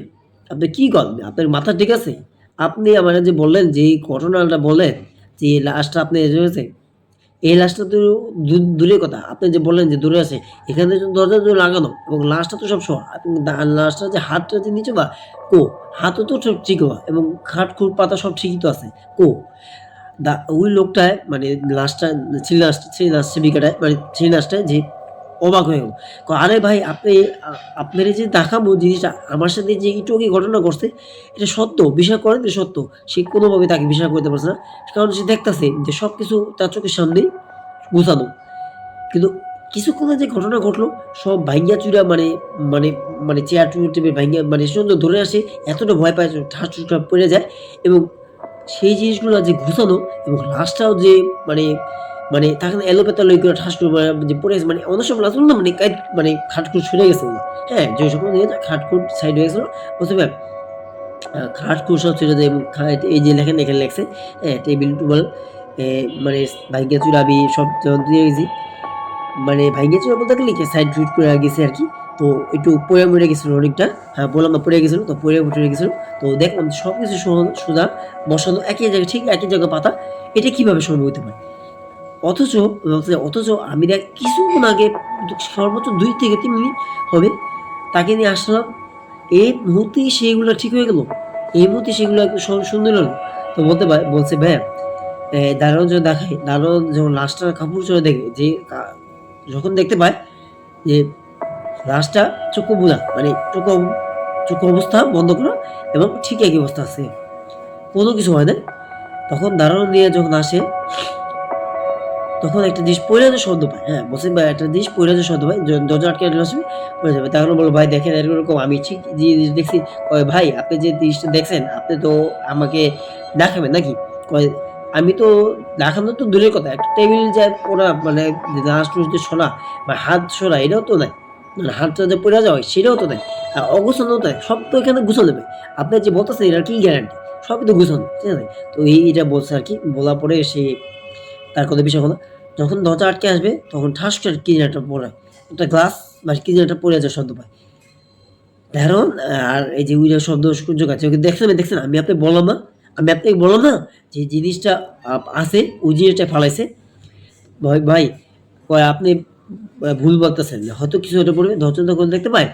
আপনি কি করেন? আপনার মাথা ঠিক আছে? আপনি আমারে যে বললেন যে এই ঘটনাটা বললেন যে লাশটা আপনি হয়েছে, এই লাশটা তো দূরের কথা। আপনি যে বললেন যে দূরে আছে, এখানে তো দরজা তো লাগানো এবং লাশটা তো সব শোয়া। এবং লাশটার যে হাতটা যে নিচে বা কো হাতও তো সব ঠিক হওয়া এবং খাট-খুট পাতা সব ঠিকই তো আছে। কো ওই লোকটায় মানে লাশটা সেই লাশ সেবিকাটায় মানে সেই লাশটায় যে অবাক হয়ে গেল। "আরে ভাই আপনারে যে দেখাবো জিনিসটা আমার সাথে যে একটু আগে ঘটনা ঘটছে এটা সত্য। বিশ্বাস করেন এটা সত্য।" সে কোনোভাবে তাকে বিশ্বাস করতে পারছে না। কারণ সে দেখতাছে যে সবকিছু তার চোখের সামনেই গুছানো। কিন্তু কিছুক্ষণে যে ঘটনা ঘটলো সব ভাইঙ্গা-চুইরা মানে মানে মানে চেয়ার-টেবিল ভাইঙ্গা মানে সুন্দর ধরে আসে, এতটা ভয় পায় ঠাস-ঠুস করে পড়ে যায় এবং সেই জিনিসগুলো যে গুছানো এবং লাশটাও যে মানে মানে তাকে না এলোপাতাড়ি করে ঠাস করে যে পড়ে গেছে মানে অনেক সময় লাশ না মানে মানে খাট-খুট সরে গেছে ওগুলা। হ্যাঁ? যে সকল খাট-খুট সাইড হয়ে গেছিল বুঝতে পারলেন? খাট-খুট সব ছেড়ে দেয় এবং এই যে লেখেন এখানে লেখছে টেবিল-টুবাল মানে ভাইঙ্গা-চুরা আমি সব দিয়ে গেছি। মানে ভাইঙ্গা চুরা বলতে গেলে কি সাইড করে গেছে আরকি। তো একটু পইড়া মইড়া গেছিল অনেকটা। হ্যাঁ, বললাম না পইড়া গেছিল। তো পইড়া টইড়া গেছিল। তো দেখলাম সবকিছু সোজা বসানো একই জায়গায় ঠিক একই জায়গায় পাতা। এটা কিভাবে সম্ভব হইতে পারে? অথচ অথচ আমি কিছুক্ষণ আগে সর্বোচ্চ ২ থেকে ৩ মিনিট হবে তাকে নিয়ে আসলাম। এই মুহূর্তেই সেগুলো ঠিক হয়ে গেল। এই মুহূর্তে সেগুলো একদম সুন্দর হলো। তো বলছে, "ভাইয়া দারোয়ান যখন দেখায়, দারোয়ান যখন লাশটার কাপড় চোপড় দেখে যে যখন দেখতে পায় যে লাশটা চক্ষু বুজা মানে চক্ষু অবস্থা বন্ধ করা এবং ঠিক একই অবস্থা আছে। কোনো কিছু হয় নাই। তখন দারোয়ান নিয়ে যখন আসে তখন একটা জিনিস পইড়া যে শব্দ পায়। হ্যাঁ, বলছে ভাই একটা জিনিস পইড়া যে শব্দ পায়। দরজা আটকে রাখলে আসবে পড়ে যাবে। তখন বলল, "ভাই দেখেন এরকম আমি ঠিক যে জিনিস দেখছি।" কয়, "ভাই আপনি যে জিনিসটা দেখছেন আপনি তো আমাকে দেখাবেন নাকি?" কয়, "আমি তো দেখানো তো দূরের কথা। একটা টেবিল যে ওরা মানে লাশ-টুস দিয়ে সরা বা হাত সরা এটাও তো নাই। মানে হাতটা যে পইড়া যাওয়া সেটাও তো নাই। অগোছালো তো নাই। সব তো এখানে গুছানো ভাই। আপনি যে বলতেছেন এটার কি গ্যারান্টি? সবই তো গুছানো।" ঠিক আছে? তো এইটা বলছে আরকি। বলার পরে সে তার কথা বিশ্বাস হলো। যখন দরজা আটকে আসবে তখন ঠাস করে কি যেন একটা পড়ে। একটা গ্লাস বা কি যেন একটা পড়ে যাওয়ার শব্দ পায়। দারুণ আর এই যে উইরা শব্দ সুযোগ আছে। ওকে দেখছেন? আমি আপনাকে বললাম না? আমি আপনাকে বললাম না? যে জিনিসটা আছে ওই জিনিসটা ফালাইছে। ভাই কয় আপনি ভুল বলতেছেন। হয়তো কিছু একটা পড়বে। ধৈর্য ধরে দেখতে পায়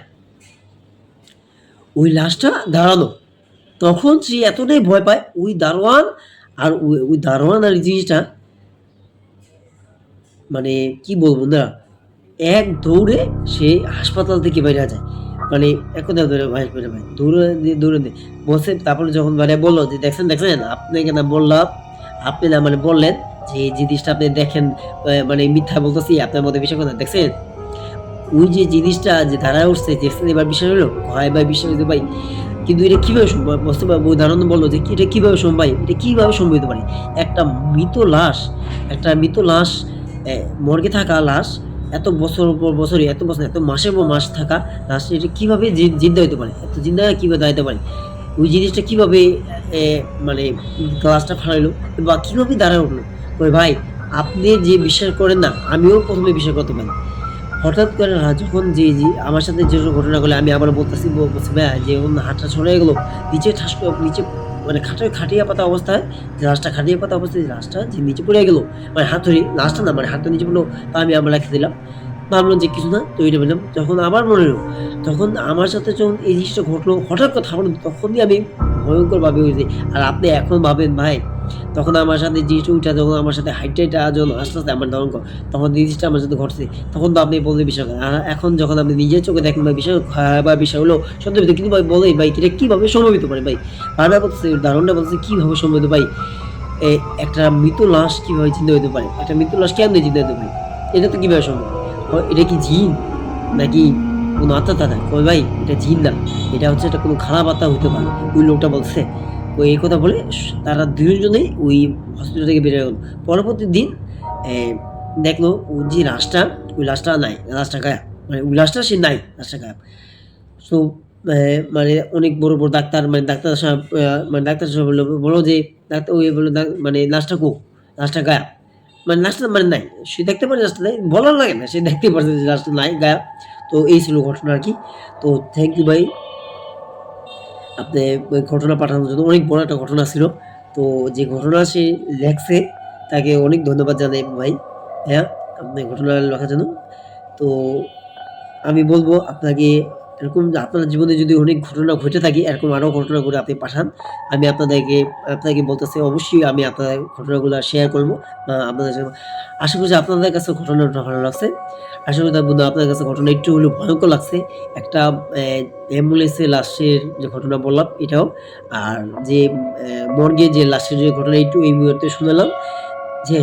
ওই লাশটা দাঁড়ানো। তখন সে এতটাই ভয় পায় ওই দারোয়ান আর ওই দারোয়ান আর এই জিনিসটা মানে কি বলবো না এক দৌড়ে সে হাসপাতাল থেকে বাইরে যায়। মানে এক কথায় ধরে ভাই দৌড়ে দিয়ে বলছে তারপরে যখন মানে বলল যে, "দেখছেন আপনাকে না বললাম, আপনি না মানে বললেন যে এই জিনিসটা আপনি দেখেন মানে মিথ্যা বলতেছি, আপনার মধ্যে বিশ্বাস করেন না। দেখছেন? ওই যে জিনিসটা যে দাঁড়ায় উঠছে দেখছেন, এবার বিশ্বাস হলো? হয় ভাই, বিশ্বাস হইতে ভাই। কিন্তু এটা কিভাবে সম্ভব? বুঝতে পারবো, উদাহরণ বললো যে এটা কিভাবে সম্ভব ভাই? এটা কিভাবে সম্ভব হতে পারে? একটা মৃত লাশ, একটা মৃত লাশ, মর্গে থাকা লাশ, এত বছর পর বছর, এত বছর, এত মাসের পর মাস থাকা লাশ, এটা কিভাবে জিন্দা হতে পারে? এত জিন্দা কিভাবে দাঁড়াতে পারে? ওই জিনিসটা কিভাবে এ মানে গ্লাসটা ফালাইলো বা কিভাবে দাঁড়ায় উঠলো? কই ভাই, আপনি যে বিশ্বাস করেন না, আমিও ১ম এ বিশ্বাস করতে পারি। হঠাৎ করে যখন আমার সাথে যেসব ঘটনা ঘটে, আমি আবার বলছি ভাইয়া যে যখন হাতটা ছড়াই গেল, নিচে ঠাস করে নিচে, মানে খাটিয়া পাতা অবস্থায়, যে লাশটা খাটিয়া পাতা অবস্থায় যে লাশটা যে নিচে পড়ে গেল, মানে হাতুড়ি লাশটা না, মানে হাতটা নিচে পড়লো, তা আমি আবার রেখে দিলাম। ভাবলাম যে কিছু না, তো এটা বললাম। যখন আবার মনে হলো, তখন আমার সাথে যখন এই জিনিসটা ঘটলো, হঠাৎ কথা হলো, তখনই আমি ভয়ংকরভাবে হয়েছি। আর আপনি এখন ভাবেন ভাই, তখন আমার সাথে জিনিসটা উইঠা যখন আমার সাথে হাইটটা যখন আস্তে, আস্তে আমার ধারণ তখন জিনিসটা আমার সাথে ঘটছে। তখন তো আপনি বললে বিশ্বাস করেন। আর এখন যখন আপনি নিজের চোখে দেখেন ভাই, বিষয় বা বিষয় হলো সত্যি হইতে, কিন্তু ভাই বলেই ভাই এটা কিভাবে সম্ভব হতে পারে ভাই? বারবার বলতেছে, উদাহরণটা বলতেছে কিভাবে সম্ভব হতে ভাই? একটা মৃত লাশ কিভাবে চিন্তা হতে পারে? একটা মৃত লাশ কেমনে চিন্তা হতে পারে? এটা তো কিভাবে সম্ভব? এটা কি জিন? নাকি কোনো আত্মা? কই ভাই এটা জিন না। এটা হচ্ছে এটা কোনো খারাপ আত্মা হইতে পারে। ওই লোকটা বলছে। ও এই কথা বলে তারা ২ জনেই ওই হসপিটাল থেকে বের হয়ে গেল। পরবর্তী দিন এ দেখলো ওই যে লাশটা, ওই লাশটা নাই। লাশটা গায়েব। মানে ওই লাশটা সে নাই। লাশটা গায়েব। সো মানে অনেক বড়, বড় ডাক্তার, মানে ডাক্তার সাহেব, মানে ডাক্তার সাহেব বলল যে ডাক্তার, ওই বলল মানে লাশটা কো? লাশটা গায়েব। মানে লাশটা মানে নাই। সে দেখতে পারে লাশটা নাই। বলার লাগে না। সে দেখতেই পারছে যে লাশটা নাই, গায়েব। তো এই ছিল ঘটনা আরকি। তো থ্যাংক ইউ ভাই। আপনি ওই ঘটনা পাঠানোর জন্য। অনেক বড় একটা ঘটনা ছিল। তো যে ঘটনা সে লেখছে তাকে অনেক ধন্যবাদ জানাই ভাই। হ্যাঁ, আপনি ঘটনা লেখার জন্য। তো আমি বলব আপনাকে, এরকম যে আপনার জীবনে যদি অনেক ঘটনা ঘটে থাকে, এরকম আরো ঘটনা ঘটে আপনি পাঠান। আমি আপনাকে বলতেছি, অবশ্যই আমি আপনার ঘটনাগুলা শেয়ার করব। আপনাদের সাথে আশা করছি আপনাদের কাছে ঘটনাটা ভালো লাগছে। আশা করি বন্ধু আপনার কাছে ঘটনা একটু হলেও ভয়ংকর লাগছে। একটা অ্যাম্বুলেন্সে লাশের যে ঘটনা বললাম এটাও। আর যে মর্গে যে লাশের যে ঘটনা একটু এই মুহূর্তে শুনালাম, যে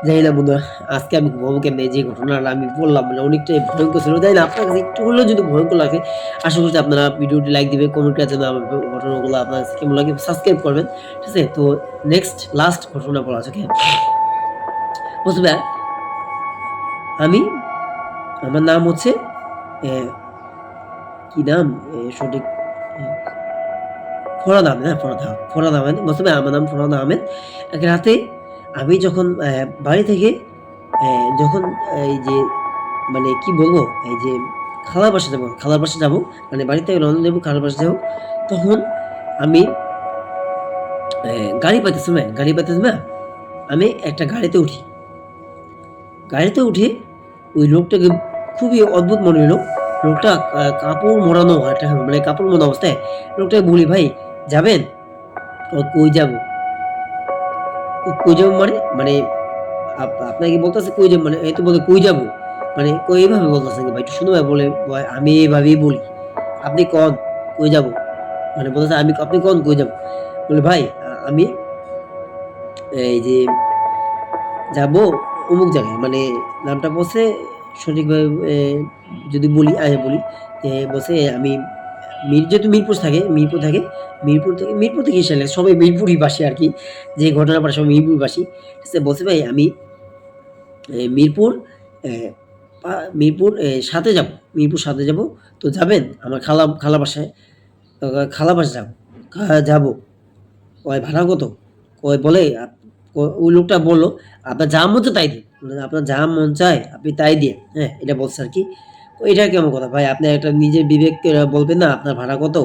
জানি না বন্ধুরা, আজকে আমি ঘুমাবো কেমনে? যে ঘটনাটা আমি বললাম মানে অনেকটাই ভয়ংকর ছিল। জানি না আপনার কাছে একটু হলেও যদি ভয়ংকর লাগে, আশা করছি আপনারা ভিডিওটি লাইক দিবেন, কমেন্ট করে জানাবেন আমার ঘটনাগুলো আপনার কাছে কেমন লাগে, সাবস্ক্রাইব করবেন। ঠিক আছে? তো লাস্ট ঘটনা বলা আছে, ওকে? বুঝতে আমি, আমার নাম হচ্ছে এ কি নাম? সঠিক এ ফরহাদ আহমেদ, হ্যাঁ, ফরহাদ আহমেদ। বুঝতে আমার নাম ফরহাদ আহমেদ। এক রাতে আমি যখন বাড়ি থেকে যখন এই যে মানে কি বলবো? এই যে খালার বাসায় যাবো। মানে বাড়ি থেকে রওনা দেব, খালার বাসায় যাবো। তখন আমি গাড়ি পাইতেছি না, আমি একটা গাড়িতে উঠি। গাড়িতে উঠে ওই লোকটাকে খুবই অদ্ভুত মনে হলো। লোকটা কাপড় মোড়ানো একটা, মানে কাপড় মোড়ানো অবস্থায়। লোকটাকে বলি, "ভাই যাবেন?" "কই যাবো?" "কই যাবো মানে?" মানে আপনাকে বলতেছে কই যাবো মানে, এই তো বলে কই যাবো? মানে এভাবে বলতেছে ভাই, একটু সুন্দরভাবে বলে, ভাই আমি এভাবেই বলি। আপনি কন কই যাবো? মানে বলতেছে আপনি কন কই যাবো? বলে ভাই আমি এই যে যাবো অমুক জায়গায়, মানে নামটা বলছে সঠিকভাবে, যদি বলি বলি যে বলছে আমি যেহেতু মিরপুর থাকে, মিরপুর থেকে এসে সবাই মিরপুরি বাসী আরকি। যে ঘটনা পড়ে সবাই মিরপুরবাসী। ঠিক আছে? বলছে ভাই আমি মিরপুর এ পা মিরপুর ৭ এ যাবো। মিরপুর ৭ এ যাবো। তো যাবেন? আমার খালা বাসায়। খালা বাসায় যাবো। যাবো। কয় ভাড়া কত? বলে ওই লোকটা বলল, "আপনার যা মন চায় তাই দিন। আপনার যা মন চায় আপনি তাই দিয়েন।" হ্যাঁ? এটা বলছে আরকি। এটা কেমন কথা ভাই? আপনি একটা নিজের বিবেককে বলবেন না আপনার ভাড়া কত?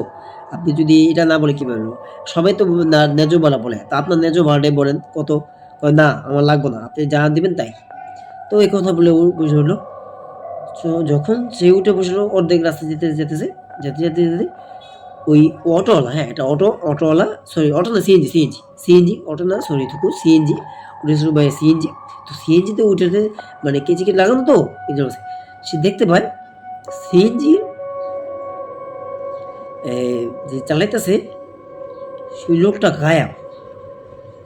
আপনি যদি এটা না বলে কিভাবে হলো? সবাই তো ন্যায্য ভাড়া বলে। তা আপনার ন্যায্য ভাড়াটাই বলেন কত? কয়, "না আমার লাগবে না। আপনি যা দিবেন তাই।" তো এই কথা বলে ও বসে রইল। সো যখন সে উঠে বসলো, অর্ধেক রাস্তা যেতেছে, যেতে ওই অটোওয়ালা, হ্যাঁ, এটা অটোওয়ালা, সরি অটো না, সিএনজি, অটো না, সরি থুকু, সিএনজি উঠেছিল ভাই, সিএনজি। তো সিএনজিতে উঠেতে মানে কেচিকেট লাগানো তো এজন্য সে দেখতে পায় সিএনজি যে চালাইতেছে সেই লোকটা গায়েব।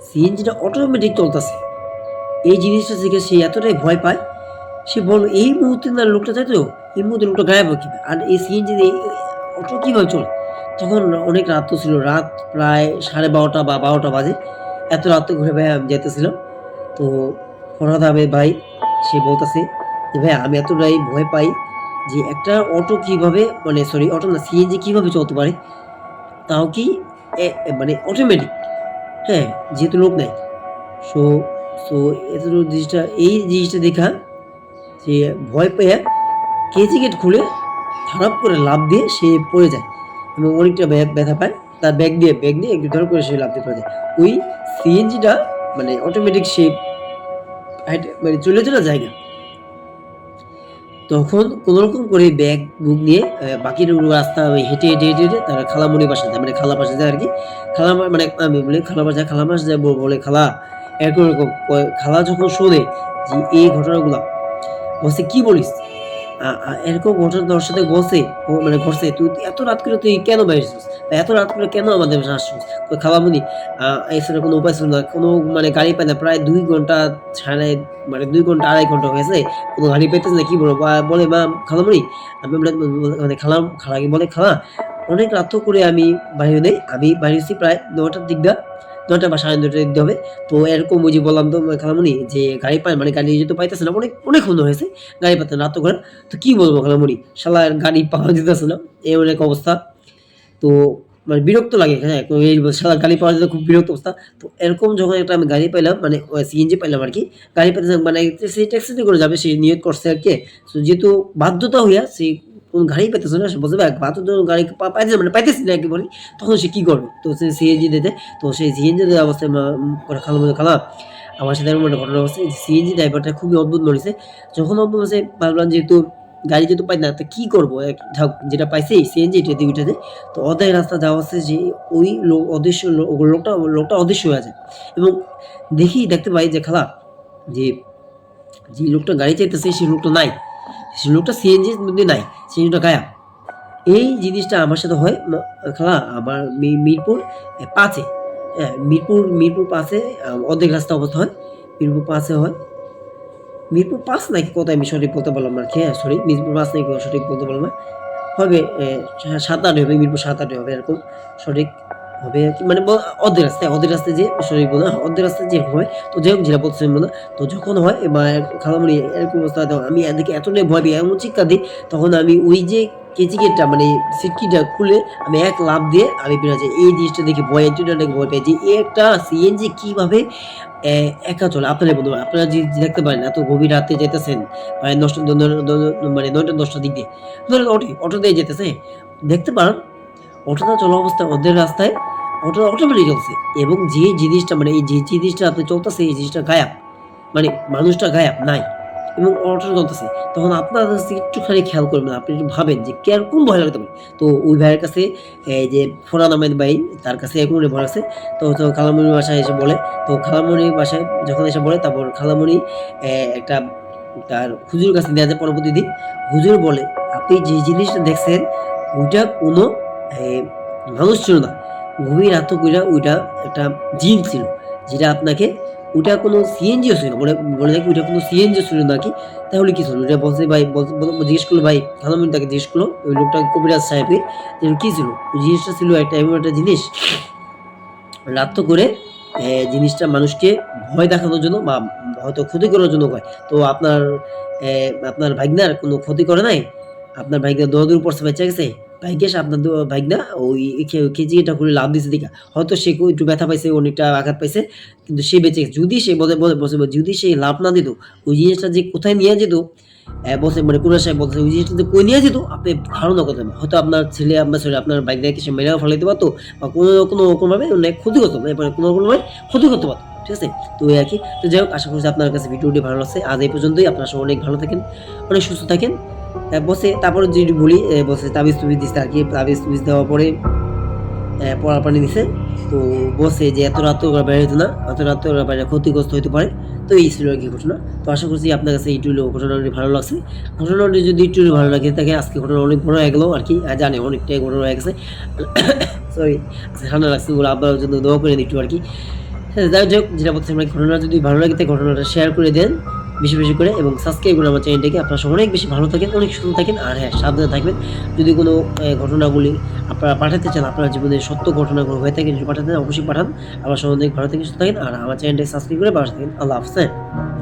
সিএনজিটা অটোমেটিক চলতেছে। এই জিনিসটা থেকে সে এতটাই ভয় পায়, সে বলল এই মুহূর্তে না লোকটা যাইতো, এই মুহূর্তে লোকটা গায়েব হয় কীভাবে? আর এই সিএনজি দিয়ে অটো কীভাবে চলে? তখন অনেক রাত তো ছিল, রাত প্রায় 12:30 বা 12টা বাজে। এত রাত তো ঘুরে ভাই আমি যাইতেছিলাম। তো ফরহাদ আহমেদ ভাই সে বলতেছে যে, "ভাই আমি এতটাই ভয় পাই যে একটা অটো কিভাবে মানে সরি অটো না সিএনজি কিভাবে চলতে পারে? তাও কি মানে অটোমেটিক, হ্যাঁ? যেহেতু লোক নাই।" সো সো এতটুকু এই জিনিসটা দেখা সে ভয় পেয়ে কেজি গেট খুলে ধাড়াপ করে লাফ দিয়ে সে পড়ে যায় এবং অনেকটা ব্যথা পায়। তার ব্যাগ দিয়ে একটু ধর করে সে লাফ দিয়ে পড়ে যায়। ওই সিএনজিটা মানে অটোমেটিক সে মানে চলে যায় না জায়গা। তখন কোনরকম করে ব্যাগ বুক নিয়ে বাকিটুকু রাস্তা ওই হেঁটে তারা খালামণির বাসায় যায়। মানে খালার বাসায় যায় আরকি। মানে আমি বলি খালার বাসায়, খালার বাসায় যায় বলে, "খালা" এরকম খালা যখন শোনে যে এই ঘটনাগুলা বলছে, "কি বলিস?" এরকম ঘটনা তোর সাথে বলছে, মানে ঘটছে। তুই এত রাত করে তুই কেন বাইর হইছিস? এত রাত করে কেন আমাদের বাসায় আসছিস? কই খালামণি এছাড়া কোনো উপায় ছিল না। কোনো মানে গাড়ি পায় না। প্রায় ২ ঘন্টা সাড়ে মানে ২ ঘন্টা ২.৫ ঘন্টা হয়ে গেছে। কোনো গাড়ি পাইতেছি না। কি বলবো? বলে, "মা খালামণি" আমি মানে খালাকে বলে, "খালা অনেক রাত তো করে আমি বাইর হই নাই। আমি বাইর হইছি প্রায় ৯ টার দিক দিয়া। ৯টা বা ৯:৩০ টার দিক হবে। তো এরকম ওই যে বললাম তো খালামণি যে গাড়ি পায় মানে গাড়ি যেহেতু পাইতেছে না অনেকক্ষণ হয়েছে। গাড়ি পাচ্ছে না রাত তো করে। তো কি বলবো খালামণি? শালার গাড়ি পাওয়া যাইতেছে না। এমন এক অবস্থা। তো মানে বিরক্ত লাগে, হ্যাঁ? তো এই শালার গাড়ি পাওয়া যেতে খুব বিরক্ত অবস্থা। তো এরকম যখন একটা আমি গাড়ি পাইলাম মানে সিএনজি পাইলাম আরকি। গাড়ি পাইতে মানে সে ট্যাক্সিতে করে যাবে সে নিয়ত করছে আরকি। সো যেহেতু বাধ্যতা হইয়া সে কোন গাড়ি পাইতেছে না। সে বলছে ভাই বাধ্যতা গাড়ি পাইতেছে মানে পাইতেছি না আরকি বলি। তখন সে কি করবে? তো সে সিএনজি দিতে। তো সেই সিএনজি দেওয়া অবস্থায় করে খালা বলে, "খালা আমার সাথে এরকম একটা ঘটনা ঘটছে।" সিএনজি ড্রাইভারটা খুবই অদ্ভুত মনে হইছে। যখন অদ্ভুত হইছে ভাবলাম যেহেতু গাড়ি যেহেতু পাই না তো কি করবো? যাক যেটা পাইছি সিএনজি এটা দিয়ে উঠাতে। তো অর্ধেক রাস্তা যাওয়া হচ্ছে যে ওই অদৃশ্য লোকটা অদৃশ্য হয়ে যায় এবং দেখতে পাই যে খালা যে, যে লোকটা গাড়ি চাইতেছে সেই লোকটা নাই। সেই লোকটা সিএনজির মধ্যে নাই। সিএনজিটা গায়েব। এই জিনিসটা আমার সাথে হয় খালা আমার মিরপুর ৫ এ, হ্যাঁ? মিরপুর ৫ এ অর্ধেক রাস্তা অবস্থা হয়। মিরপুর ৫ এ হয়। মিরপুর ৫ নাকি কত আমি সঠিক বলতে পারলাম না আরকি। হ্যাঁ, সরি মিরপুর ৫ নাকি সঠিক বলতে পারলাম না। হবে ৭-৮ হবে মিরপুর ৭-৮ হবে এরকম সঠিক হবে আরকি। মানে অর্ধেক রাস্তায় যেয়ে সরি বললাম অর্ধেক রাস্তায় যেয়ে হবে। তো যাই হোক যেটা বলতেছিলাম বললাম। তো যখন হয় খালামণি এরকম অবস্থা তো আমি এদিকে এতটাই ভয় পেয়ে এমন চিৎকার দিই তখন আমি ওই যে কেচি গেটটা মানে ছিটকিটা খুলে আমি এক লাফ দিয়ে আমি বের হয়ে যাই। এই জিনিসটা দেখে ভয় এতটা ভয় পেয়ে যে একটা সিএনজি কিভাবে একা চলে। আপনারাই বলুন, আপনারা যে দেখতে পারেন এত গভীর রাতে যাইতেছেন প্রায় ৯টা মানে ৯টা-১০টার দিক দিয়ে। ধরেন অটো দিয়ে যেতেছে। দেখতে পারেন অটোটা চলা অবস্থায় অর্ধেক রাস্তায় অটোটা অটোমেটিক চলছে এবং যে জিনিসটা মানে এই যে জিনিসটা আপনি চলতেছে এই জিনিসটা গায়েব। মানে মানুষটা গায়েব নাই এবং অটোটা চলতেছে। তখন আপনার কাছে একটুখানি খেয়াল করবেন। আপনি একটু ভাবেন যে কিরকম ভয় লাগতে পারে। তো ওই ভাইয়ের কাছে এই যে ফরহাদ আহমেদ ভাই তার কাছে এরকম ভয় লাগছে। তো খালামণির বাসায় এসে বলে। তো খালামণির বাসায় যখন এসে বলে তারপর খালামণি একটা তার হুজুরের কাছে নিয়ে যায় পরবর্তী দিন। হুজুর বলে, "আপনি যে জিনিসটা দেখছেন ওইটা কোনো এ মানুষ ছিল না। গভীর রাত কইরা ওইটা একটা জিন ছিল। যেটা আপনাকে ওইটা কোনো সিএনজিও ছিল না। বলে নাকি ওইটা কোনো সিএনজিও ছিল নাকি। তাহলে কি ছিল? ওইটা বলছে ভাই জিজ্ঞেস করলো ভাই খালামণি তাকে জিজ্ঞেস করলো ওই লোকটা কবিরাজ সাহেবকে যে কি ছিল? ওই জিনিসটা ছিল একটা এমন একটা জিনিস রাত করে জিনিসটা মানুষকে ভয় দেখানোর জন্য বা হয়তো ক্ষতি করার জন্য কয়। তো আপনার ভাইগনার কোনো ক্ষতি করে নাই? আপনার ভাইগনা দৌড়াদৌড়ি পড়ছে বেঁচে গেছে? ভাগ্যিস আপনার ভাইগনা ওই খেচিটা খুলে লাফ দিছে দেইখা। হয়তো সে একটু ব্যথা পাইছে, অনেকটা আঘাত পাইছে। কিন্তু সে বেঁচে গেছে। যদি সে বলছে যদি সে লাফ না দিত, ওই জিনিসটা যে কোথায় নিয়ে যেত বলছে মানে কুরাস সাহেব বলতেছে ওই জিনিসটা যে কই নিয়ে যেত আপনি ধারণা করতে পারবেন। হয়তো আপনার ছেলে আপনার ভাইগনাকে সে মেরেও ফেলাইতে পারত বা কোনো রকমভাবে অনেক ক্ষতি করত। এরপরে কোনো রকমভাবে ক্ষতি করতে পারত। ঠিক আছে? তো এই আরকি। তো যাই হোক আশা করছি আপনার কাছে ভিডিওটি ভালো লাগছে। আজ এই পর্যন্তই। আপনারা সবাই অনেক ভালো থাকেন, অনেক সুস্থ থাকেন। বলছে তারপরে যদি বলি বলছে তাবিজ-টুবিজ দিছে আরকি। তাবিজ-টুবিজ দেওয়ার পরে পড়া পানি দিছে। তো বলছে যে এত রাত তো ওরা বের হইতো না। এত রাত তো ওরা বাইরে ক্ষতিগ্রস্ত হইতে পারে। তো এই ছিল আরকি ঘটনা। তো আশা করছি আপনার কাছে একটু হলেও ঘটনাটি ভালো লাগছে। ঘটনাটি যদি একটু হলেও ভালো লাগে থাকে আজকে ঘটনা অনেক বড় হয়ে গেল আরকি। জানি অনেকটাই ঘটনা হয়ে গেছে। সরি আজকে ঠান্ডা লাগছে বলে আব্বার জন্য দোয়া করেন একটু আরকি। হ্যাঁ, যাই হোক যেটা বলতেছিলাম ঘটনা যদি ভালো লাগে থাকে ঘটনাটা শেয়ার করে দেন। বেশি বেশি করে এবং সাবস্ক্রাইব করুন আমার চ্যানেলটাকে। আপনারা সবাই অনেক বেশি ভালো থাকেন, অনেক সুন্দর থাকেন। আর হ্যাঁ, সাবধানে থাকবেন। যদি কোনো ঘটনাগুলি আপনারা পাঠাতে চান, আপনার জীবনের সত্য ঘটনাগুলো হয়ে থাকে, যদি পাঠাতে চান অবশ্যই পাঠান। আপনারা সবাই অনেক ভালো থাকেন, সুস্থ থাকেন। আর আমার চ্যানেলটাকে সাবস্ক্রাইব করে পাশে থাকেন। আল্লাহ হাফেজ। হ্যাঁ?